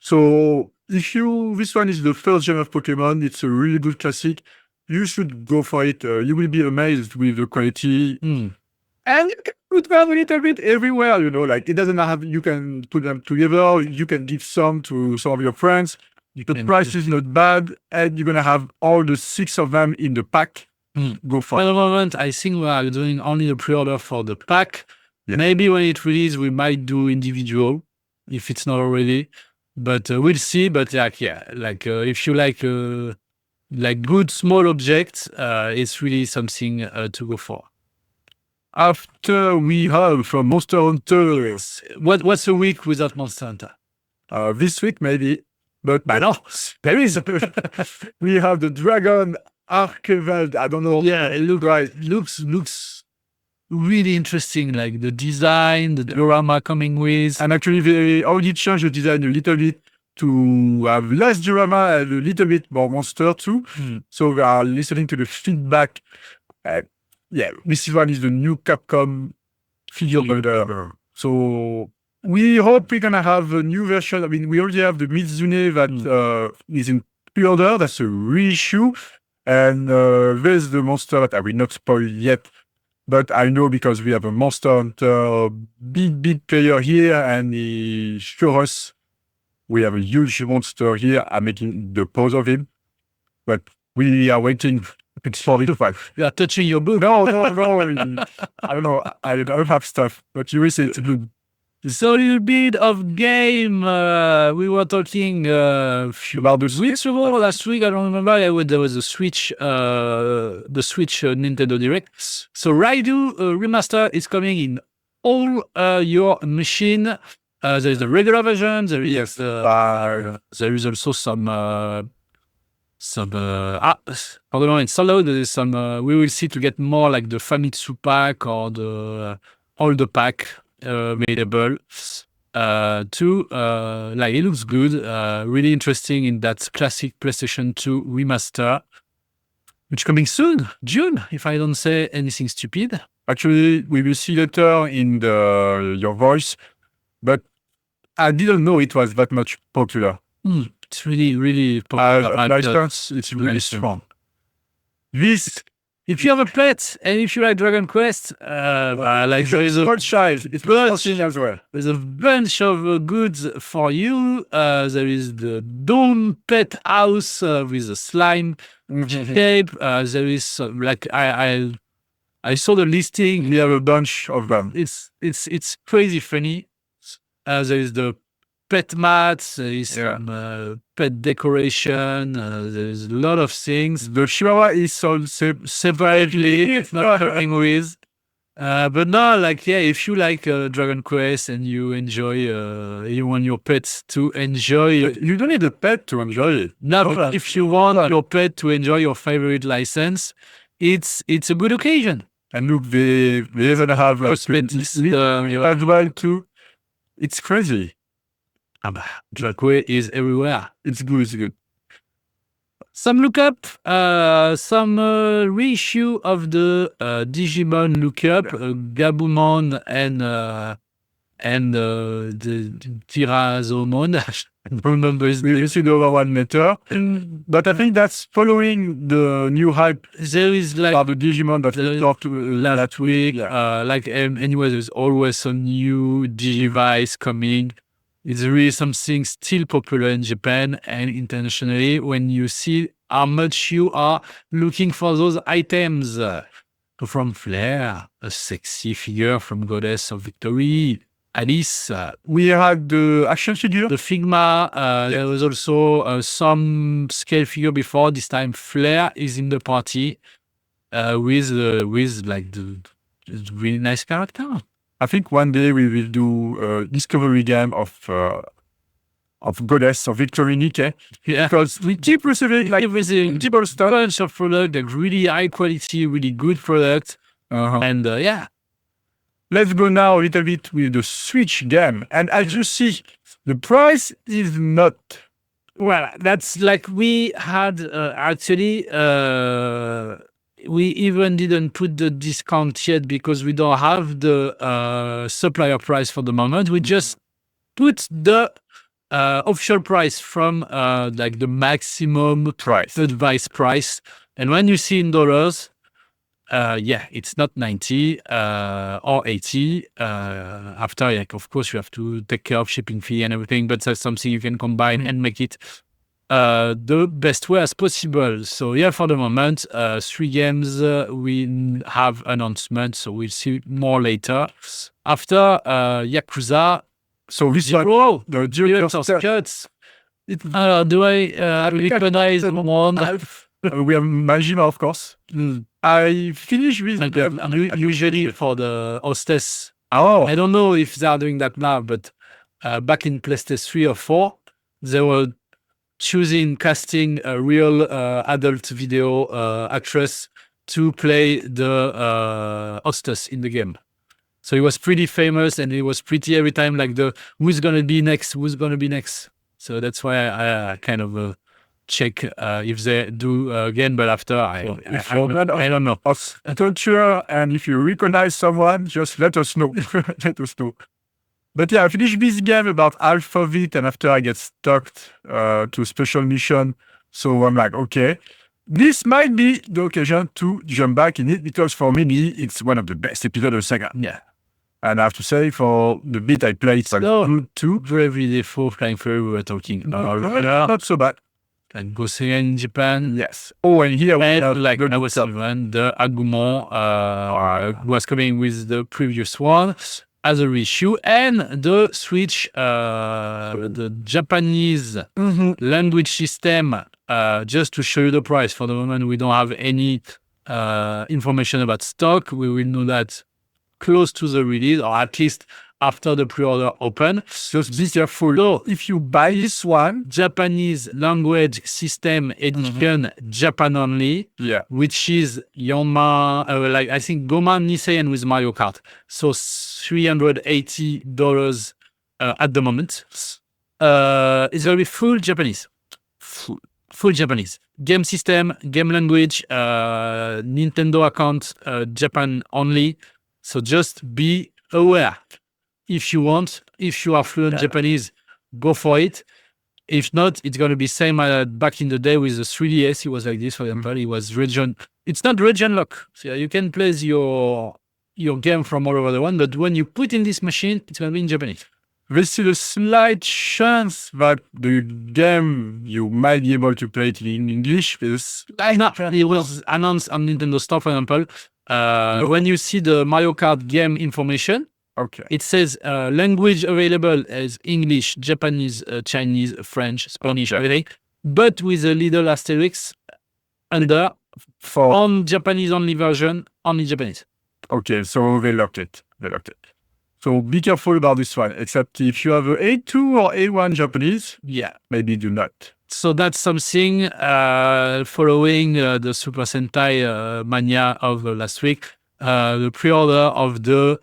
So if this one is the first gen of Pokemon, it's a really good classic. You should go for it. You will be amazed with the quality. And you can put them a little bit everywhere, like it doesn't have, you can put them together. You can give some to some of your friends. The price is not bad, and you're going to have all the 6 of them in the pack. Go for it. For the moment, I think we are doing only the pre-order for the pack. Yeah. Maybe when it releases, we might do individual, if it's not already. But we'll see. But if you like good small objects, it's really something to go for. After we have from Monster Hunter. What's a week without Monster Hunter? This week, maybe. But no, there is. We have the Dragon Archivald. I don't know. Yeah, it looks really interesting. Like the design, the diorama coming with. And actually, they already changed the design a little bit to have less diorama and a little bit more monster too. So we are listening to the feedback. This one is the new Capcom figure builder. So we hope we're gonna have a new version. I mean, we already have the Mizune that is in pre-order. That's a reissue, and there's the monster that I will not spoil yet. But I know because we have a Monster Hunter big player here, and he showed us we have a huge monster here. I'm making the pose of him, but we are waiting. It's 45. You are touching your book. No. I don't know. I don't have stuff, but you will see it's good. So a little bit of game. We were talking About the weeks ago, last week. I don't remember. There was a Switch, the Switch Nintendo Direct. So Raidu Remaster is coming in all your machine. There is the regular version. There is there is also some for the moment solo. There is some. We will see to get more like the Famitsu pack or the all the pack. Available like it looks good, really interesting in that classic PlayStation 2 remaster, which coming soon, June, if I don't say anything stupid. Actually, we will see later in your voice, but I didn't know it was that much popular. It's really popular. It's really strong. This. If you have a pet and if you like Dragon Quest, like there is a child, it's pronunciation as well. There's a bunch of goods for you. There is the Dawn Pet House with a slime shape. There is like I saw the listing. We have a bunch of them. It's crazy funny. There is the pet mats, there is some pet decoration, there's a lot of things. The Chihuahua is sold separately, it's not hurting with. But no, like, yeah, if you like Dragon Quest and you enjoy, you want your pets to enjoy. You don't need a pet to enjoy it. No, but if you want your pet to enjoy your favorite license, it's a good occasion. And look, they even have as well too. It's crazy. Dragon Quest is everywhere. It's good. Some lookup, some reissue of the Digimon lookup, Gabumon and the Tirazomon. I don't remember you see the other one later. But I think that's following the new hype. There is like the Digimon that talked last week. Like anyway, there's always some new Digivice coming. It's really something still popular in Japan and internationally when you see how much you are looking for those items. From Flair, a sexy figure from Goddess of Victory, Alice. We had the action figure. The Figma. There was also some scale figure before. This time Flair is in the party with like the really nice character. I think one day we will do a discovery game of Goddess of Victory Nikkei. Yeah. Because we keep receiving like everything, bunch of product, like really high quality, really good product. And yeah. Let's go now a little bit with the Switch game. And as you see, the price is not. Well, that's like we had actually. We even didn't put the discount yet because we don't have the supplier price for the moment. We just put the official price from like the maximum price, advice price. And when you see in dollars, it's not 90 or 80. After, like, of course, you have to take care of shipping fee and everything, but that's something you can combine and make it the best way as possible. So yeah, for the moment, 3 games we have announcements, so we'll see more later. After Yakuza, so this Zero, the Director's Cuts. Do I recognize one? We have Majima, of course. I finished with usually for the hostess. Oh, I don't know if they are doing that now, but back in PlayStation 3 or 4, they were casting a real adult video actress to play the hostess in the game. So it was pretty famous, and it was pretty every time like who's gonna be next. So that's why I kind of check if they do again, but after I don't know. Adventure, and if you recognize someone, just let us know. Let us know. But yeah, I finished this game about half of it, and after I get stuck to a special mission. So I'm like, okay, this might be the occasion to jump back in it, because for me, it's one of the best episodes of the saga. Yeah. And I have to say, for the bit I played, it's good too. Every day for Flying Fury, we were talking. Not so bad. And Gosen in Japan. Yes. Oh, and here we have like I was saying, the Agumon was coming with the previous one as a reissue, and the Switch, the Japanese language system. Just to show you the price. For the moment, we don't have any information about stock. We will know that close to the release, or at least after the pre-order open. Just be careful. So if you buy this one, Japanese language system edition, Japan only, which is Yoma, like I think Goma Niseien with Mario Kart. So $380 at the moment. It's gonna be full Japanese. Full Japanese. Game system, game language, Nintendo account, Japan only. So just be aware. If you want, if you are fluent Japanese, go for it. If not, it's going to be same back in the day with the 3DS. It was like this, for example. It was region. It's not region lock. So you can place your game from all over the world, but when you put in this machine, it's going to be in Japanese. There's still a slight chance that the game, you might be able to play it in English. It was announced on Nintendo Store, for example. When you see the Mario Kart game information, it says language available as English, Japanese, Chinese, French, Spanish, everything, but with a little asterisk under for on Japanese only version, only Japanese. Okay, so they locked it. So be careful about this one, except if you have a A2 or A1 Japanese, maybe do not. So that's something following the Super Sentai mania of last week. The pre-order of the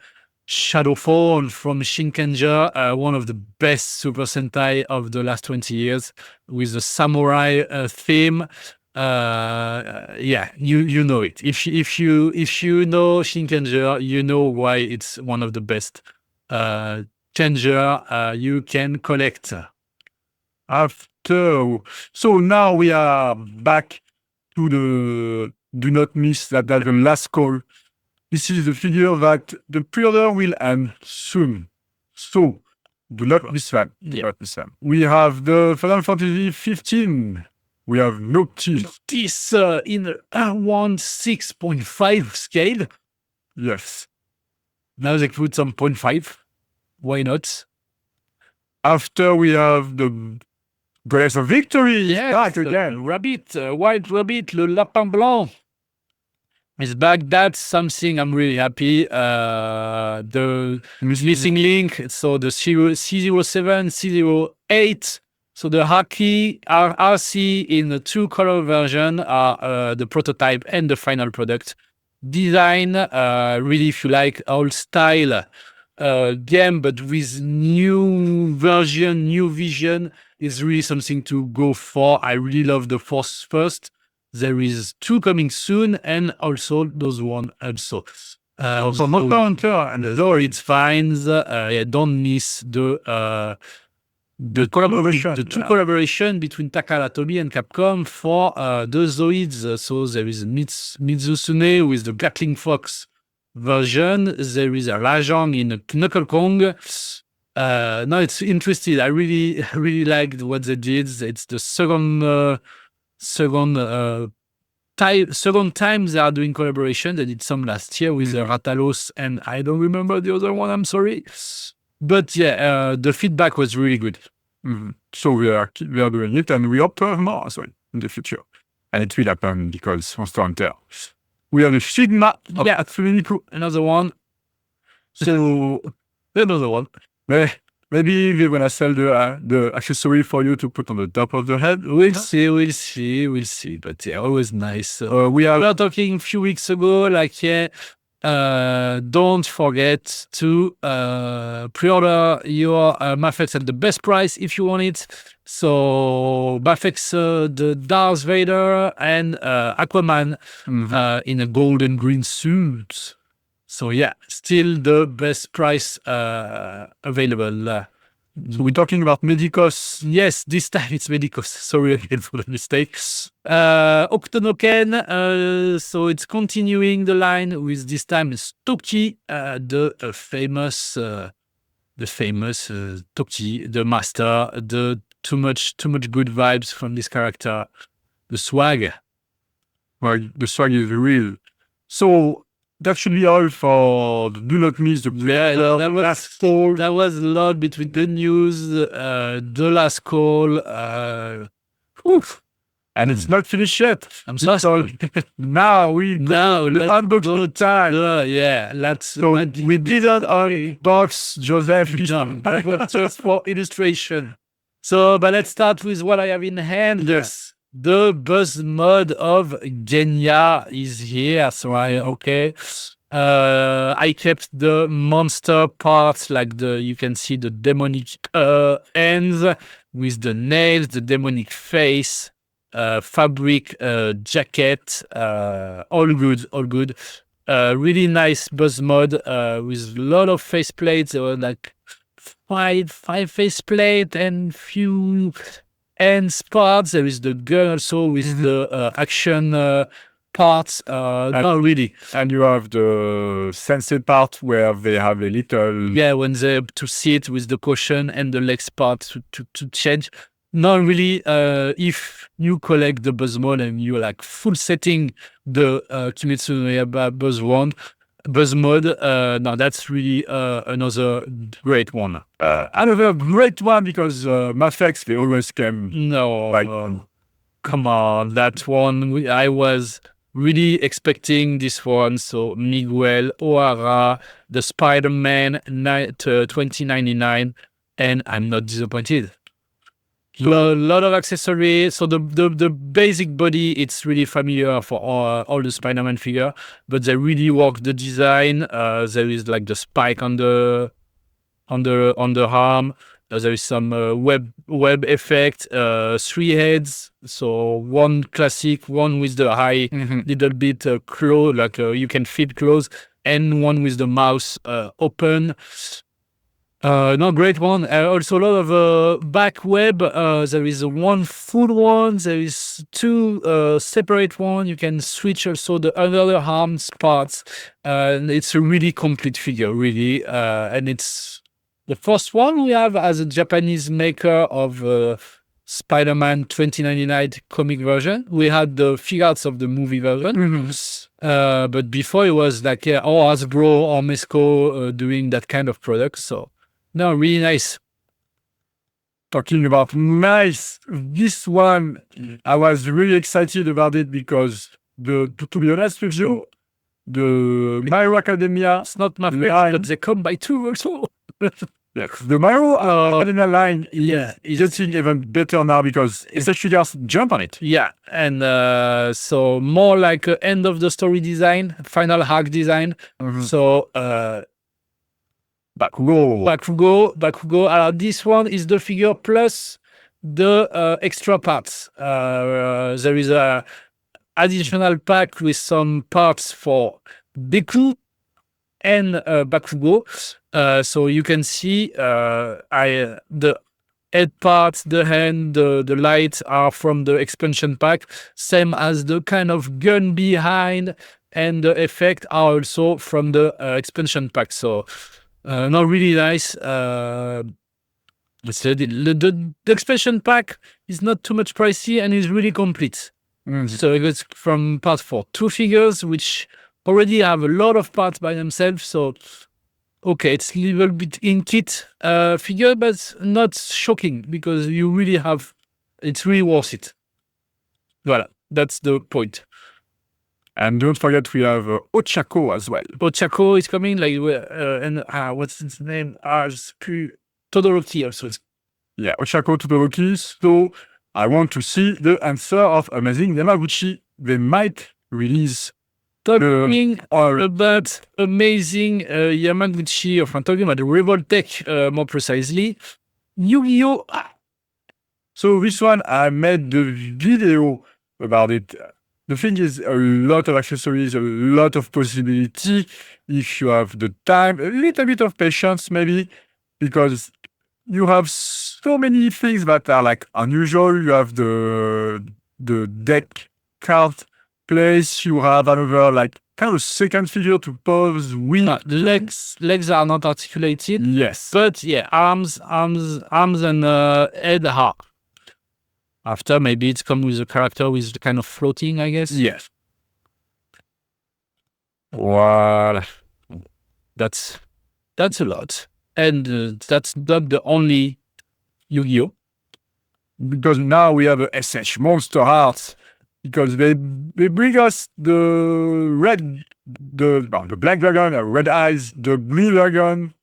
Shadowfall from Shinkenger, one of the best Super Sentai of the last 20 years, with the samurai theme. You know it. If you know Shinkenger, you know why it's one of the best changer you can collect. So now we are back to the do not miss that the last call. This is the figure that the pre-order will end soon. So do not miss that. We have the Final Fantasy 15. We have Noctis. This in R1 6.5 scale. Yes. Now they put some 0.5. Why not? After we have the Grace of Victory. Yes, again. Rabbit, White Rabbit, le Lapin Blanc is back. That's something I'm really happy. The missing link. So the C07, C08. So the Haki RC in the 2-color version are the prototype and the final product. Design, really, if you like, old style game, but with new version, new vision, is really something to go for. I really love the first. There is 2 coming soon, and also those one also. So not Hunter and though it's fine. Don't miss the collaboration, the 2 collaboration between Takara Tomy and Capcom for the Zoids. So there is Mizusune with the Gatling Fox version. There is a Lajang in Knuckle Kong. No, it's interesting. I really liked what they did. It's the second time they are doing collaboration. They did some last year with Ratalos, and I don't remember the other one. I'm sorry. But the feedback was really good. So we are doing it, and we hope to have more as well in the future. And it will happen because Monster Hunter. We have the Sigma. It's really cool. Another one. So another one. Maybe we're gonna sell the accessory for you to put on the top of the head. We'll see. But always nice. We were talking a few weeks ago, don't forget to pre-order your Mafex at the best price if you want it. So Mafex, the Darth Vader and Aquaman in a gold and green suit. So yeah, still the best price available. So we're talking about Medicos. Yes, this time it's Medicos. Sorry again for the mistakes. Octonoken, so it's continuing the line with this time Stokey, the famous Stokey, the master, the too much good vibes from this character, the swag. Well, the swag is real. So that should be all for Do Not Miss the That was a lot between the news, the last call. And it's not finished yet. I'm so sorry. Now unbox time. We didn't unbox Joseph just for illustration. So, but let's start with what I have in hand. Yes. The buzz mod of Genya is here. So I kept the monster parts, like you can see the demonic ends with the nails, the demonic face, fabric jacket, all good. Really nice buzz mod with a lot of faceplates. There were like five faceplate and few ends parts. There is the gun also with the action parts. Not really. And you have the sensei part where they have a little... Yeah, when they have to sit with the cushion and the legs part to change. Not really. If you collect the buzz mod and you like full setting the Kimetsu no Yaiba buzz mod, no, that's really another great one. Another great one because Mafex, they always came. No, come on, that one. I was really expecting this one. So Miguel O'Hara, the Spider-Man 2099, and I'm not disappointed. A lot of accessories. So the basic body, it's really familiar for all the Spider-Man figure, but they really work the design. There is like the spike on the arm. There is some web effect. 3 heads. So one classic, one with the high little bit claw, like you can fit close, and one with the mouth open. No, great one. Also a lot of back web. There is one full one. There is 2 separate one. You can switch also the other arms parts. It's a really complete figure, really. And it's the first one we have as a Japanese maker of Spider-Man 2099 comic version. We had the Figuarts of the movie version. But before it was like, Hasbro or Mesco doing that kind of product. So, no, really nice. Talking about nice, this one, I was really excited about it because to be honest with you, the My Hero Academia, it's not my favorite, but they come by 2 also. Yes, the My Hero Academia line is getting even better now because S.H.Figuarts jump on it. Yeah, and so more like end of the story design, final hack design. So Bakugo. This one is the figure plus the extra parts. There is a additional pack with some parts for Deku and Bakugo. So you can see the head parts, the hand, the lights are from the expansion pack, same as the kind of gun behind, and the effect are also from the expansion pack. So not really nice. The expansion pack is not too much pricey and is really complete. So it goes from parts for 2 figures, which already have a lot of parts by themselves. So okay, it's a little bit in kit figure, but not shocking because you really have. It's really worth it. Voilà, that's the point. And don't forget we have Ochako as well. Ochako is coming, like, and what's his name? Todoroki also. Yeah, Ochako Todoroki. So I want to see the answer of Amazing Yamaguchi. They might release. Talking about Amazing Yamaguchi, or talking about the Revoltech more precisely, Yu-Gi-Oh! So this one, I made the video about it the thing is a lot of accessories, a lot of possibility if you have the time, a little bit of patience maybe, because you have so many things that are like unusual. You have the deck card place. You have another like kind of second figure to pose with. The legs are not articulated. Yes. But yeah, arms and head are. After maybe it's come with a character with the kind of floating, I guess. Yes. Voilà. That's a lot. And that's not the only Yu-Gi-Oh! Because now we have a S.H. Monster Hearts, because they bring us the black dragon, red eyes, the blue dragon,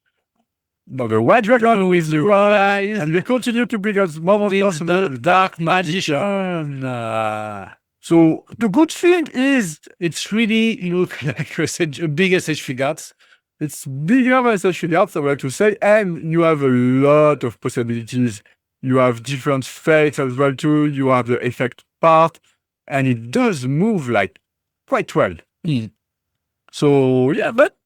the white dragon with the red eyes, and they continue to bring us more of the dark magician. So the good thing is it's really look like a big S.H.Figuarts. It's bigger than S.H.Figuarts, I would like to say, and you have a lot of possibilities. You have different fates as well too. You have the effect part, and it does move like quite well. So yeah, but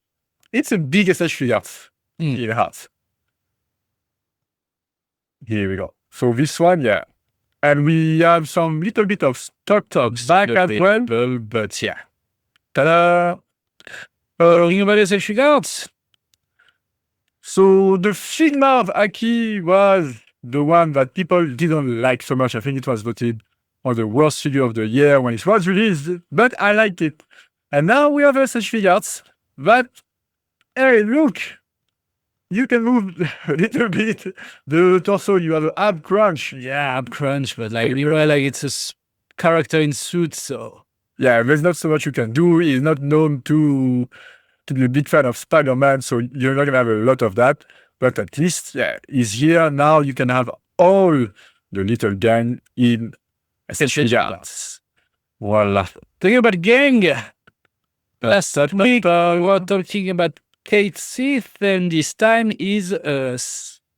it's a big S.H.Figuarts in hearts. Here we go. So this one, yeah. And we have some little bit of stock talks back as well. But yeah. Ta-da! Talking about S.H.Figuarts. So the Figma of Aki was the one that people didn't like so much. I think it was voted on the worst figure of the year when it was released, but I liked it. And now we have S.H.Figuarts that, hey, look, you can move a little bit the torso. You have an ab crunch. Yeah, ab crunch, but like really, like it's a character in suit, so yeah, there's not so much you can do. He's not known to be a big fan of Spider-Man, so you're not gonna have a lot of that. But at least, yeah, he's here now. You can have all the little gang in S.H.Figuarts. Voila. Talking about gang. Last week we were talking about Kate Sith, and this time is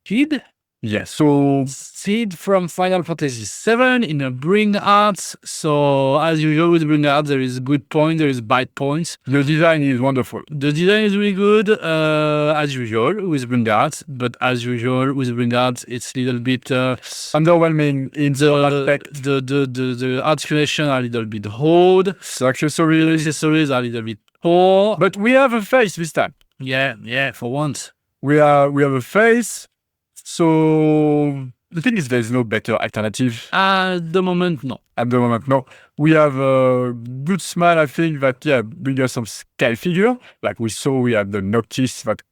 Sid. Yeah, so Sid from Final Fantasy VII in a Bring Arts. So as usual with Bring Arts, there is good point, there is bad points. The design is wonderful. The design is really good, as usual with Bring Arts. But as usual with Bring Arts, it's a little bit underwhelming in the aspect. The articulation are a little bit hard. The accessories are a little bit poor. But we have a face this time. Yeah, for once. We have a face. So the thing is, there's no better alternative. At the moment, no. We have a good smile, I think, that, yeah, bring us some scale figure. Like we saw, we had the Noctis that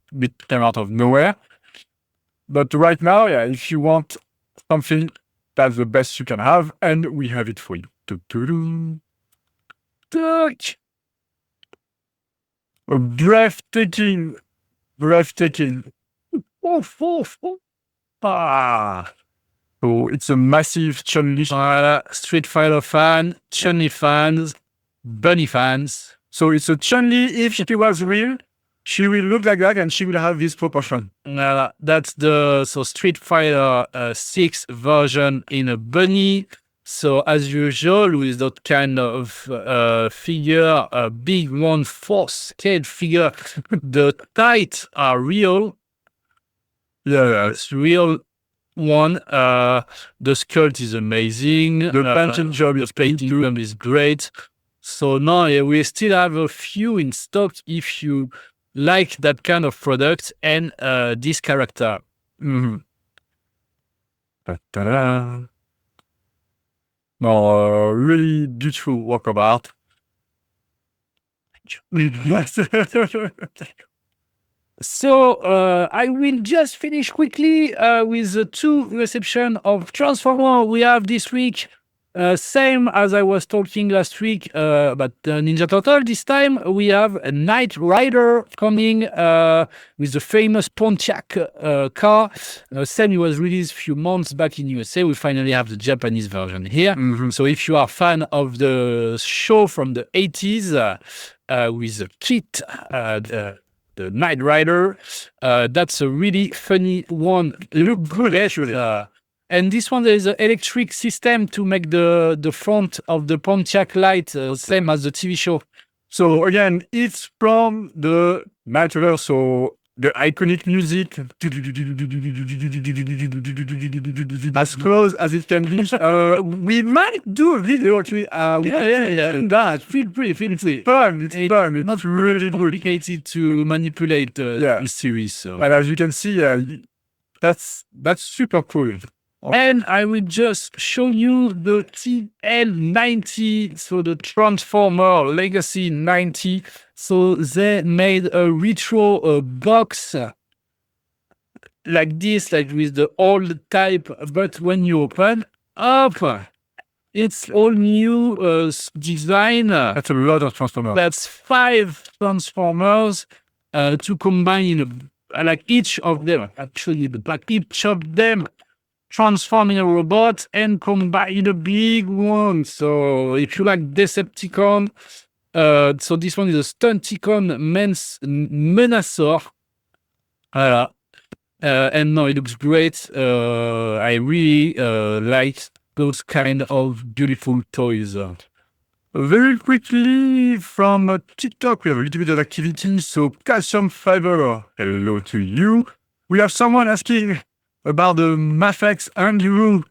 came out of nowhere. But right now, yeah, if you want something, that's the best you can have, and we have it for you. A breathtaking. So it's a massive Chun-Li. Street Fighter fan, Chun-Li fans, Bunny fans. So it's a Chun-Li. If she was real, she will look like that and she will have this proportion. That's the Street Fighter 6 version in a bunny. So as usual with that kind of figure, a big 1/4 scale figure, the tights are real. Yeah, it's real one. The sculpt is amazing. The painting job is great. So now we still have a few in stock if you like that kind of product and this character. No, really beautiful work of art. So I will just finish quickly with the 2 reception of Transformer we have this week. Same as I was talking last week about Ninja Turtle. This time we have a Knight Rider coming with the famous Pontiac car. Same, it was released a few months back in USA. We finally have the Japanese version here. So if you are a fan of the show from the 80s with the Kit, the Knight Rider, that's a really funny one. It looks good, actually. And this one, there is an electric system to make the front of the Pontiac light same as the TV show. So again, it's from the metaverse, so the iconic music, as close as it can be. We might do a video actually. That feel free. It's fun. It's fun. It's Not really good. complicated to manipulate the series. So. And as you can see, that's super cool. And I will just show you the TL90, so the Transformer Legacy 90. So they made a retro box like this, like with the old type, but when you open up, it's all new design. That's a lot of Transformers. That's 5 Transformers to combine, like each of them, actually, like each of them transforming a robot and combine a big one. So if you like Decepticon, so this one is a Stunticon Menacer. And no, it looks great. I really like those kind of beautiful toys. Very quickly from TikTok, we have a little bit of activity. So Calcium Fiber, hello to you. We have someone asking about the Mafex and you.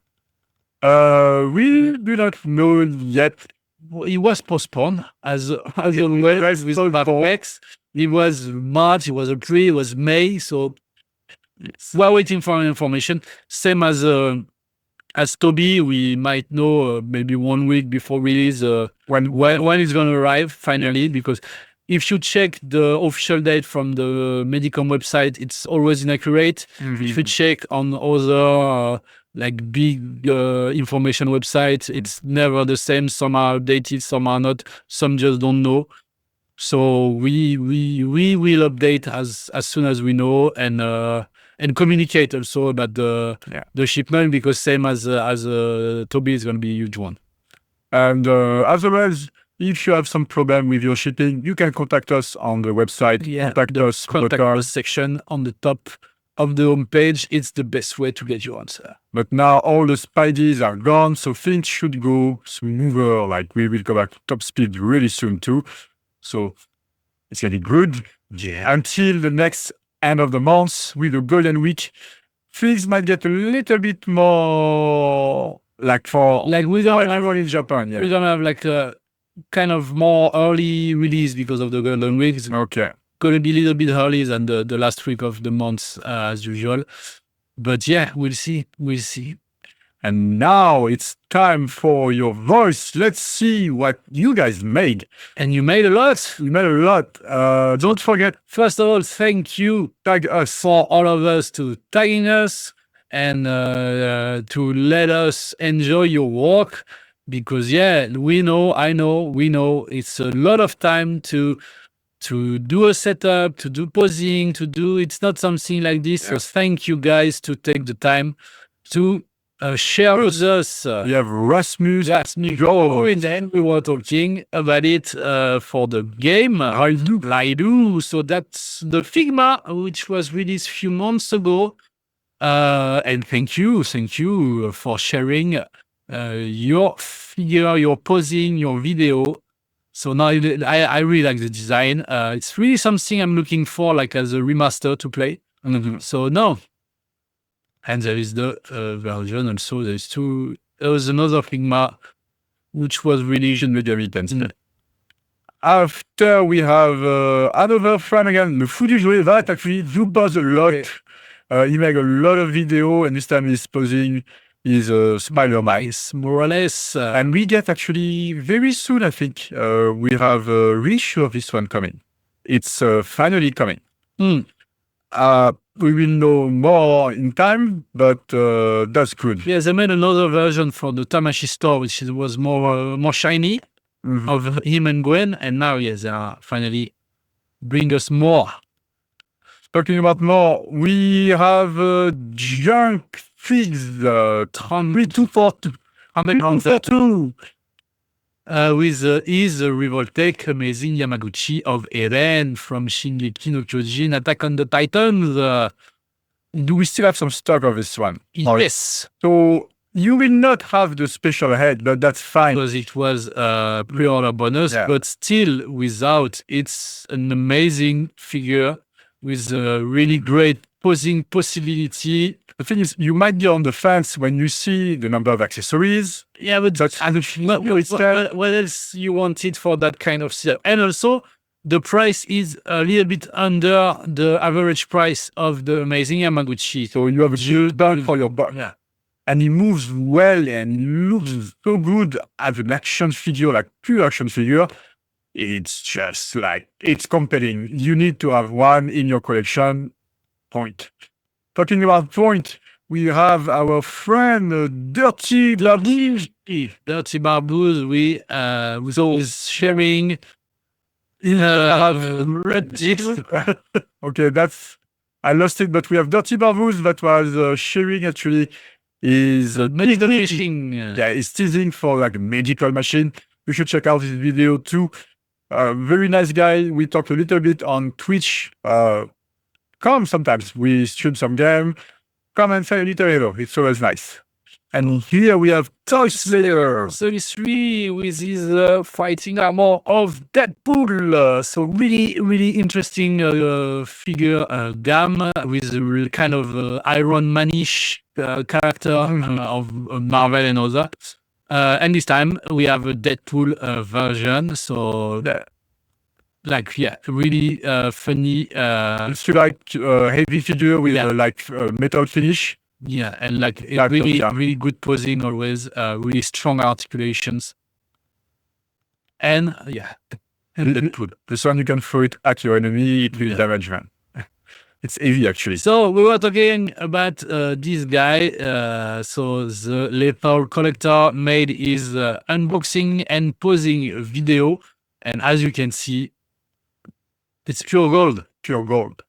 We do not know yet. It was postponed as always with Mafex. It was March, it was April, it was May. So we're waiting for information. Same as Toby, we might know maybe 1 week before release when it's going to arrive finally, because if you check the official date from the Medicom website, it's always inaccurate. Mm-hmm. If you check on other like big information websites, it's never the same. Some are updated, some are not. Some just don't know. So we will update as soon as we know and communicate also about the shipment, because same as Toby is going to be a huge one. And as always, if you have some problem with your shipping, you can contact us on the website. Yeah, contact us section on the top of the homepage. It's the best way to get your answer. But now all the Spideys are gone, so things should go smoother. Like we will go back to top speed really soon too. So it's gonna be good. Yeah. Until the next end of the month with the Golden Week, things might get a little bit more like we don't everyone in Japan. Yeah. We don't have like a kind of more early release because of the Golden Week. It's Okay. gonna be a little bit early than the last week of the month as usual. But yeah, we'll see. And now it's time for your voice. Let's see what you guys made. And you made a lot. You made a lot. Don't forget, first of all, thank you tag us for all of us to tagging us and to let us enjoy your work. Because I know, we know it's a lot of time to do a setup, to do posing, it's not something like this. So thank you guys to take the time to share with us. We have Rasmus. And then we were talking about it for the game Raidu. So that's the Figma, which was released a few months ago. And thank you for sharing your figure, your posing, your video. So now I really like the design. It's really something I'm looking for, like as a remaster to play. Mm-hmm. So no. And there is the version also. There was another Figma, which was released in Media Returns. After we have another friend again, the Foodie Jouet, that actually do buzz a lot. He made a lot of video, and this time he's posing his Smiler Mice, more or less. And we get actually very soon, I think, we have a reissue of this one coming. It's finally coming. We will know more in time, but that's good. Yeah, they made another version for the Tamashi store, which was more shiny, of him and Gwen, and now they are finally bring us more. Talking about more, we have Junk Figs 3242 with his Revoltech amazing Yamaguchi of Eren from Shingeki no Kyojin, Attack on the Titans. do we still have some stock of this one? Yes. So you will not have the special head, but that's fine. Because it was a pre-order bonus, but still without, it's an amazing figure with a really great posing possibility. The thing is, you might be on the fence when you see the number of accessories. Yeah, but That's what else you wanted for that kind of setup? And also, the price is a little bit under the average price of the amazing Yamaguchi. So you have a good bang for your buck. Yeah. And he moves well and looks so good as an action figure, like pure action figure. It's just like, it's compelling. You need to have one in your collection. Point. Talking about point, we have our friend Dirty Barbouze. Dirty Barbouze, we was always sharing in Reddit. Okay, I lost it, but we have Dirty Barbouze that was sharing actually is medical machine. Yeah, he's teasing for like a medical machine. You should check out his video too. Very nice guy. We talked a little bit on Twitch. Come sometimes. We stream some game. Come and say a little hello. It's always nice. And here we have Toy Slayer 33 with his fighting armor of Deadpool. So really, really interesting figure gam with a kind of Iron Man-ish character of Marvel and all that. And this time we have a Deadpool version. So really funny. It's like heavy figure with metal finish. Yeah, and really good posing always, really strong articulations. And and Deadpool. This one you can throw it at your enemy, it will damage them. It's heavy actually. So we were talking about this guy. So the Lethal Collector made his unboxing and posing video. And as you can see, it's pure gold. Pure gold.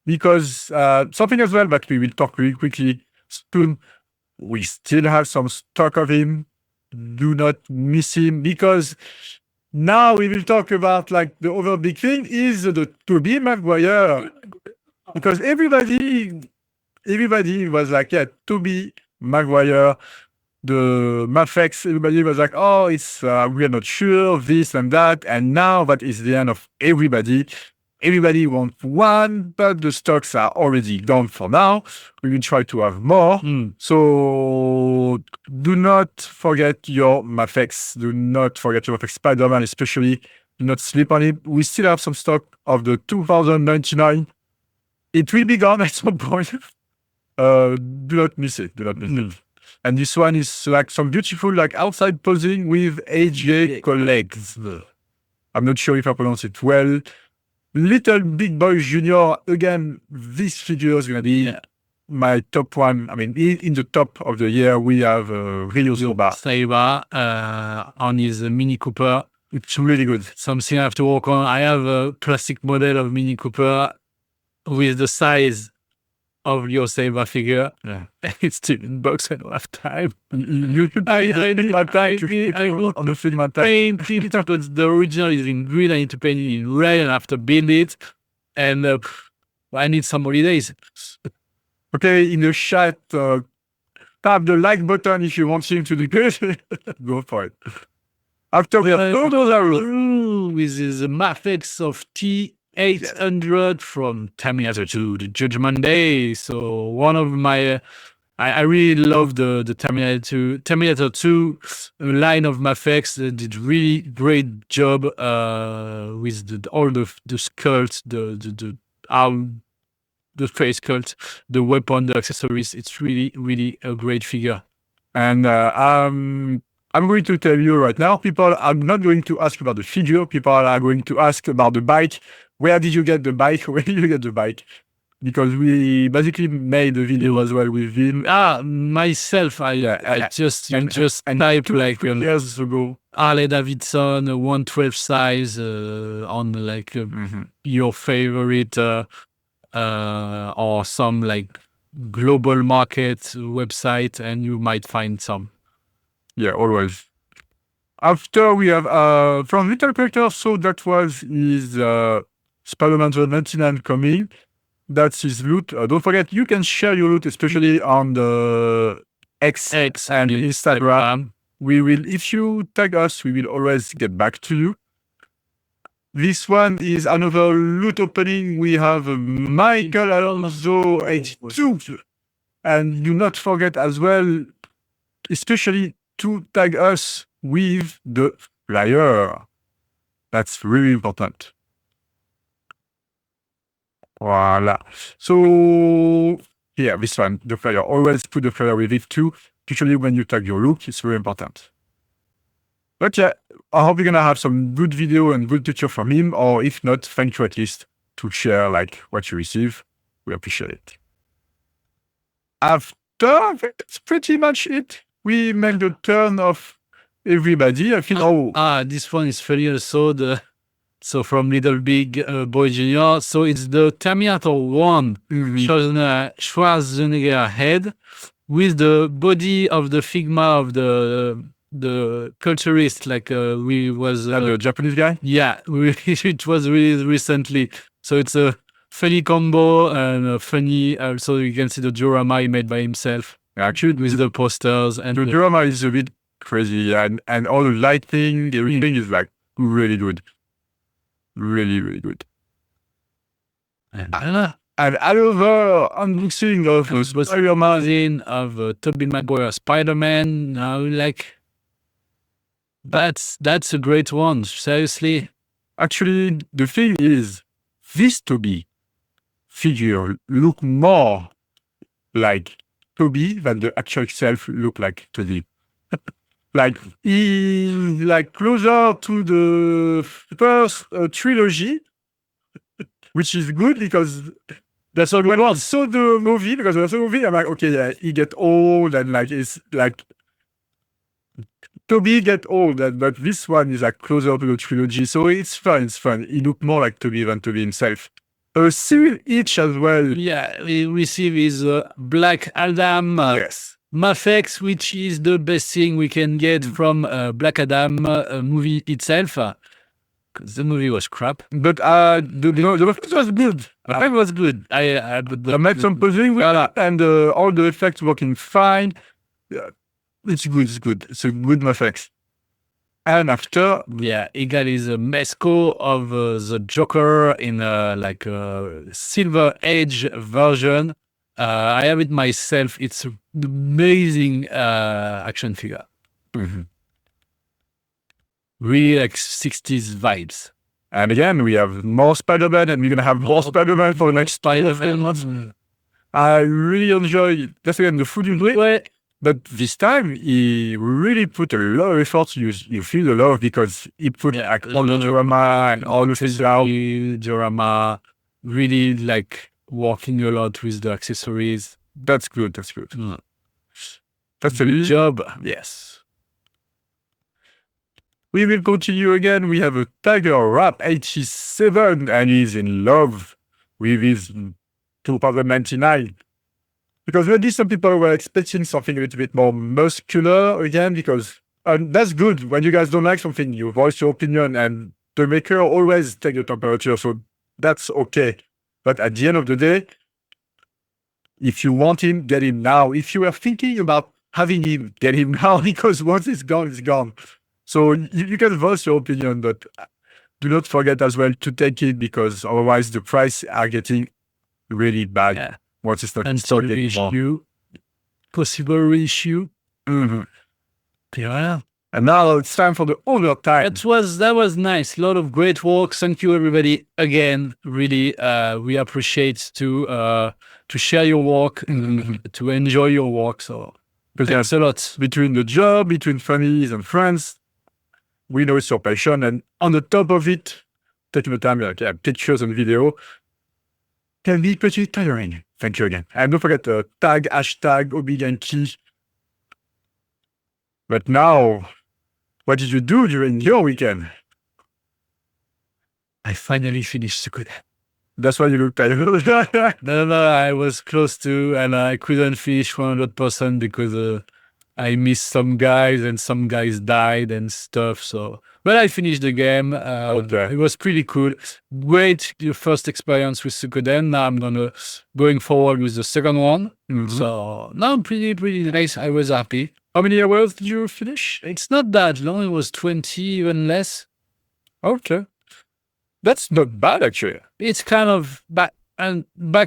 Because something as well that we will talk really quickly soon, we still have some stock of him. Do not miss him, because now we will talk about like the other big thing is the Tobey Maguire. Because everybody was like, yeah, Tobey Maguire, the Mafex, everybody was like, oh, it's we are not sure, this and that. And now that is the end of everybody. Everybody wants one, but the stocks are already gone for now. We will try to have more. So do not forget your Mafex. Do not forget your Mafex Spider-Man, especially. Do not sleep on it. We still have some stock of the 2099. It will be gone at some point. Do not miss it. Do not miss it. And this one is like some beautiful like outside posing with AJ Collects. I'm not sure if I pronounce it well. Little Big Boy Junior, again, this figure is going to be my top one. I mean, in the top of the year, we have Ryo Yaiba on his Mini Cooper. It's really good. Something I have to work on. I have a classic model of Mini Cooper with the size of your Yaiba figure. Yeah. It's still in box. I don't have time. You should I will on the film at time. The original is in green. I need to paint it in red and I have to build it. And I need some holidays. Okay, in the chat, tap the like button if you want him to do good. Go for it. After we have photos with his Mafex of T800 from Terminator 2, the Judgment Day. So one of my, I really love the Terminator 2 line of Mafex. They did really great job with all the sculpt, the face sculpt, the weapon, the accessories. It's really, really a great figure. And I'm going to tell you right now, people are not going to ask about the figure. People are going to ask about the bike. Where did you get the bike? Where did you get the bike? Because we basically made a video as well with him. Myself, I just typed like 2 years ago. Harley Davidson 112 size on like your favorite or some like global market website, and you might find some. Yeah, always. After we have from Little Collector, so that was his Spider-Man 99 coming. That's his loot. Don't forget, you can share your loot, especially on the X and Instagram. We will, if you tag us, we will always get back to you. This one is another loot opening. We have Michael Alonso 82. And do not forget as well, especially to tag us with the flyer. That's really important. Voila. So, yeah, this one, the flyer. Always put the flyer with it too. Especially when you tag your look, it's very important. But yeah, I hope you're going to have some good video and good picture from him. Or if not, thank you at least to share like what you receive. We appreciate it. After, that's pretty much it. We make the turn of everybody. I feel, this one is funny also. So from Little Big Boy Jr. So it's the Terminator 1 Schwarzenegger head with the body of the Figma of the culturist, like the Japanese guy? Yeah, it was released recently. So it's a funny combo and funny. Also, you can see the diorama he made by himself. Actually, with the posters. And the diorama is a bit crazy, and all the lighting, everything is like really good. Really, really good. And another unboxing of the Spider-Man of Tobey Maguire Spider-Man. Now, like, that's a great one. Seriously. Actually, the thing is, this Tobey figure look more like Tobey than the actual self look like Tobey. Like, he's like closer to the first trilogy, which is good because that's what when I saw the movie, because when I saw the movie, I'm like, okay, yeah, he get old and like, it's like, Tobey get old, but this one is like closer to the trilogy, so it's fun, He look more like Tobey than Tobey himself. Civil Itch as well. Yeah, we receive his Black Adam. Yes. Mafex, which is the best thing we can get from Black Adam movie itself. Because the movie was crap. But the effect was good. It was good. I made some puzzling with that, and all the effects working fine. It's good. It's a good Mafex. And after, yeah, Egal is a Mesco of the Joker in like a Silver Age version. I have it myself. It's an amazing action figure. Mm-hmm. Really like 60s vibes. And again, we have more Spider-Man, and we're going to have more Spider-Man for the next Spider-Man. I really enjoy, that's again, the food you do. But this time, he really put a lot of effort. You feel the love because he put like all the diorama and all the diorama, really like working a lot with the accessories. That's good. That's a good job. Yes. We will continue again. We have a Tiger Rap 87, and he's in love with his 2099. Because maybe some people were expecting something a little bit more muscular again, because that's good. When you guys don't like something, you voice your opinion, and the maker always take the temperature, so that's okay. But at the end of the day, if you want him, get him now. If you are thinking about having him, get him now, because once it's gone, it's gone. So you can voice your opinion, but do not forget as well to take it, because otherwise the price are getting really bad. Yeah. Once it's not possible reissue. Mm-hmm. Yeah. And now it's time for the overtime. That was nice. A lot of great work. Thank you, everybody. Again, really, we appreciate to share your work, to enjoy your work. So thanks a lot. Between the job, between families and friends, we know it's your passion. And on the top of it, taking the time, pictures and video can be pretty tiring. Thank you again. And don't forget to tag #Hobby Genki. But now, what did you do during your weekend? I finally finished the good. That's why you look tired. No, I was close to, and I couldn't finish 100% because I missed some guys and some guys died and stuff. So, but I finished the game. Okay. It was pretty cool. Great your first experience with Suikoden. Now I'm going forward with the second one. So now pretty nice. I was happy. How many hours did you finish? It's not that long. It was 20, even less. Okay. That's not bad, actually. It's kind of back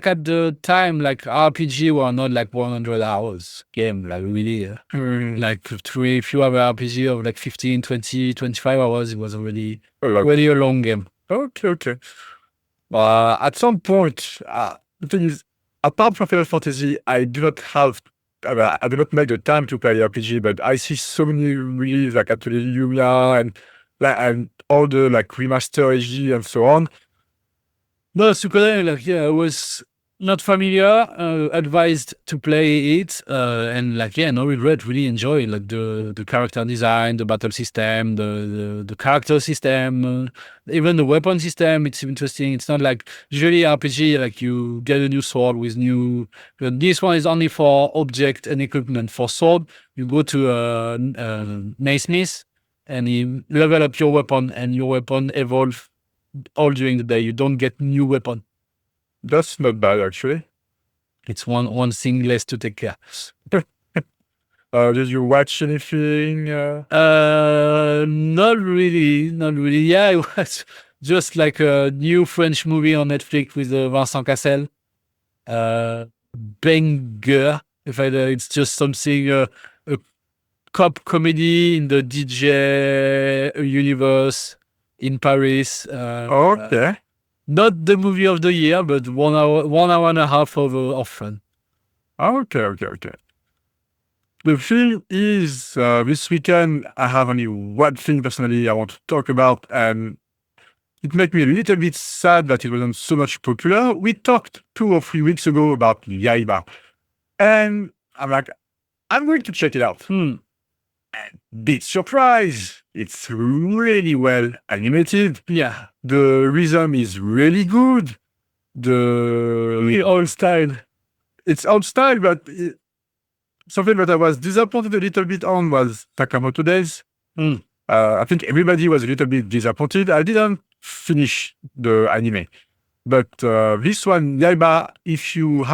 at the time, like RPG were not like 100 hours game, like really, like if you have an RPG of like 15, 20, 25 hours, it was already really a long game. Okay. At some point, the thing is, apart from Final Fantasy, I do not make the time to play RPG, but I see so many releases like actually Yuya and all the like remaster HD and so on. No, Suikoden, like, I was not familiar, advised to play it, and like, no regret, really enjoy like the character design, the battle system, the character system, even the weapon system. It's interesting. It's not like usually RPG, like you get a new sword with new. This one is only for object and equipment. For sword, you go to a Naismith and you level up your weapon, and your weapon evolve all during the day. You don't get new weapon. That's not bad, actually. It's one thing less to take care. Did you watch anything? Not really. Yeah, it was just like a new French movie on Netflix with Vincent Cassel. Banger. It's just something, a cop comedy in the DJ universe in Paris. Okay. Not the movie of the year, but 1 hour and a half of fun. Okay. The thing is, this weekend, I have only one thing personally I want to talk about, and it makes me a little bit sad that it wasn't so much popular. We talked 2 or 3 weeks ago about Yaiba, and I'm like, I'm going to check it out. And big surprise, it's really well animated. Yeah. The rhythm is really good. The old style. It's old style, but something that I was disappointed a little bit on was Sakamoto Days. I think everybody was a little bit disappointed. I didn't finish the anime. But this one, Yaiba, if you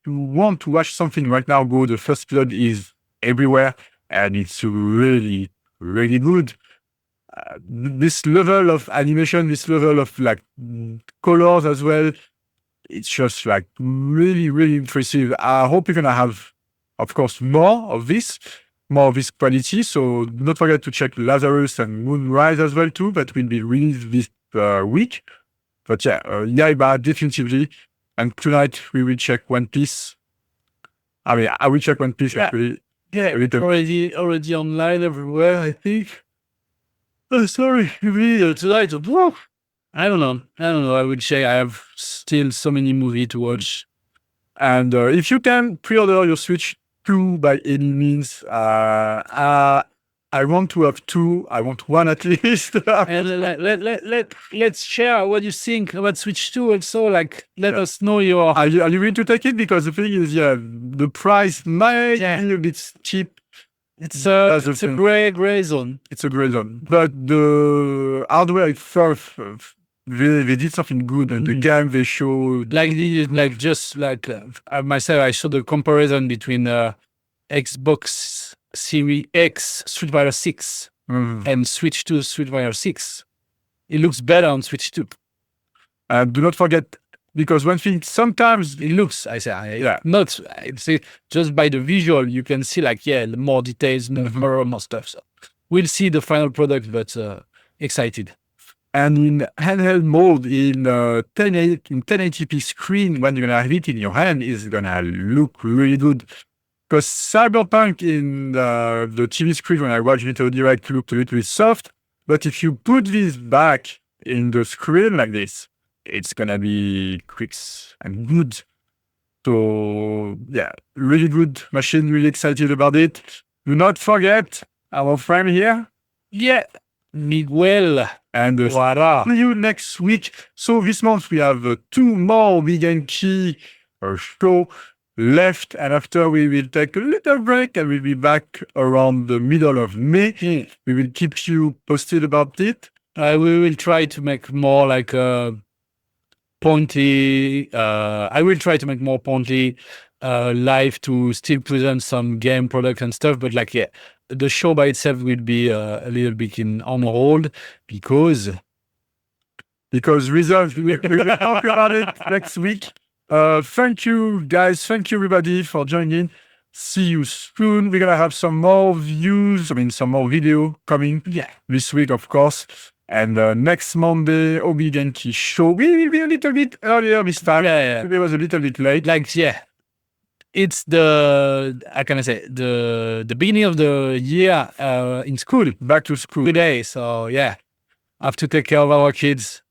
want to watch something right now, go. The first episode is everywhere, and it's really, really good. This level of animation, this level of like colors as well, it's just like really, really impressive. I hope you're gonna have, of course, more of this quality. So do not forget to check Lazarus and Moonrise as well too. That will be released this week. But yeah, Yaiba definitively. And tonight we will check One Piece. I mean, I will check One Piece actually. Yeah, already online everywhere, I think. Oh, sorry, maybe tonight. I don't know. I would say I have still so many movies to watch. And if you can pre-order your Switch 2 by any means, I want to have 2. I want 1 at least. And let's share what you think about Switch 2 also. Like, let us know your... Are you going to take it? Because the thing is, the price might be a bit cheap. It's a gray zone. It's a gray zone. But the hardware itself, they did something good. And the game they showed... myself, I saw the comparison between Xbox Series X Street Fighter 6 and Switch 2 Street Fighter 6. It looks better on Switch 2. And do not forget, because one thing, sometimes it looks, just by the visual, you can see more details, more stuff. So we'll see the final product, but excited. And in handheld mode, in 1080p screen, when you're gonna have it in your hand, is gonna look really good. Because Cyberpunk in the TV screen, when I watched it on direct, looked a little bit soft. But if you put this back in the screen like this, it's gonna be quick and good. So yeah, really good machine, really excited about it. Do not forget our friend here. Yeah, Miguel. And see you next week. So this month we have 2 more Hobby Genki show. left. And after we will take a little break and we'll be back around the middle of May. We will keep you posted about it. We will try to make more like pointy. I will try to make more pointy live to still present some game products and stuff. But like, yeah, the show by itself will be a little bit on hold because results, we will talk about it next week. Thank you, guys. Thank you, everybody, for joining. See you soon. We're going to have some more some more video coming this week, of course. And next Monday, Hobby Genki show. We will be a little bit earlier this time. Yeah. It was a little bit late. Like, yeah. It's the beginning of the year in school. Back to school. Today. So, yeah. I have to take care of our kids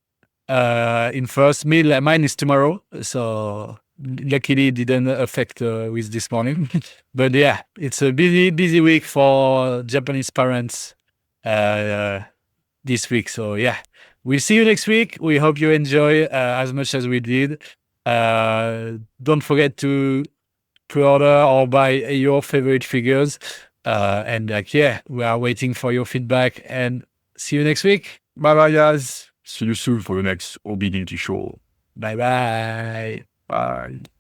in first meal. Mine is tomorrow. So, luckily it didn't affect with this morning. But, yeah, it's a busy week for Japanese parents this week. So, yeah. We'll see you next week. We hope you enjoy as much as we did. Don't forget to pre-order or buy your favorite figures. And like, yeah, we are waiting for your feedback and see you next week. Bye-bye, guys. See you soon for the next Hobby Genki show. Bye-bye. Bye.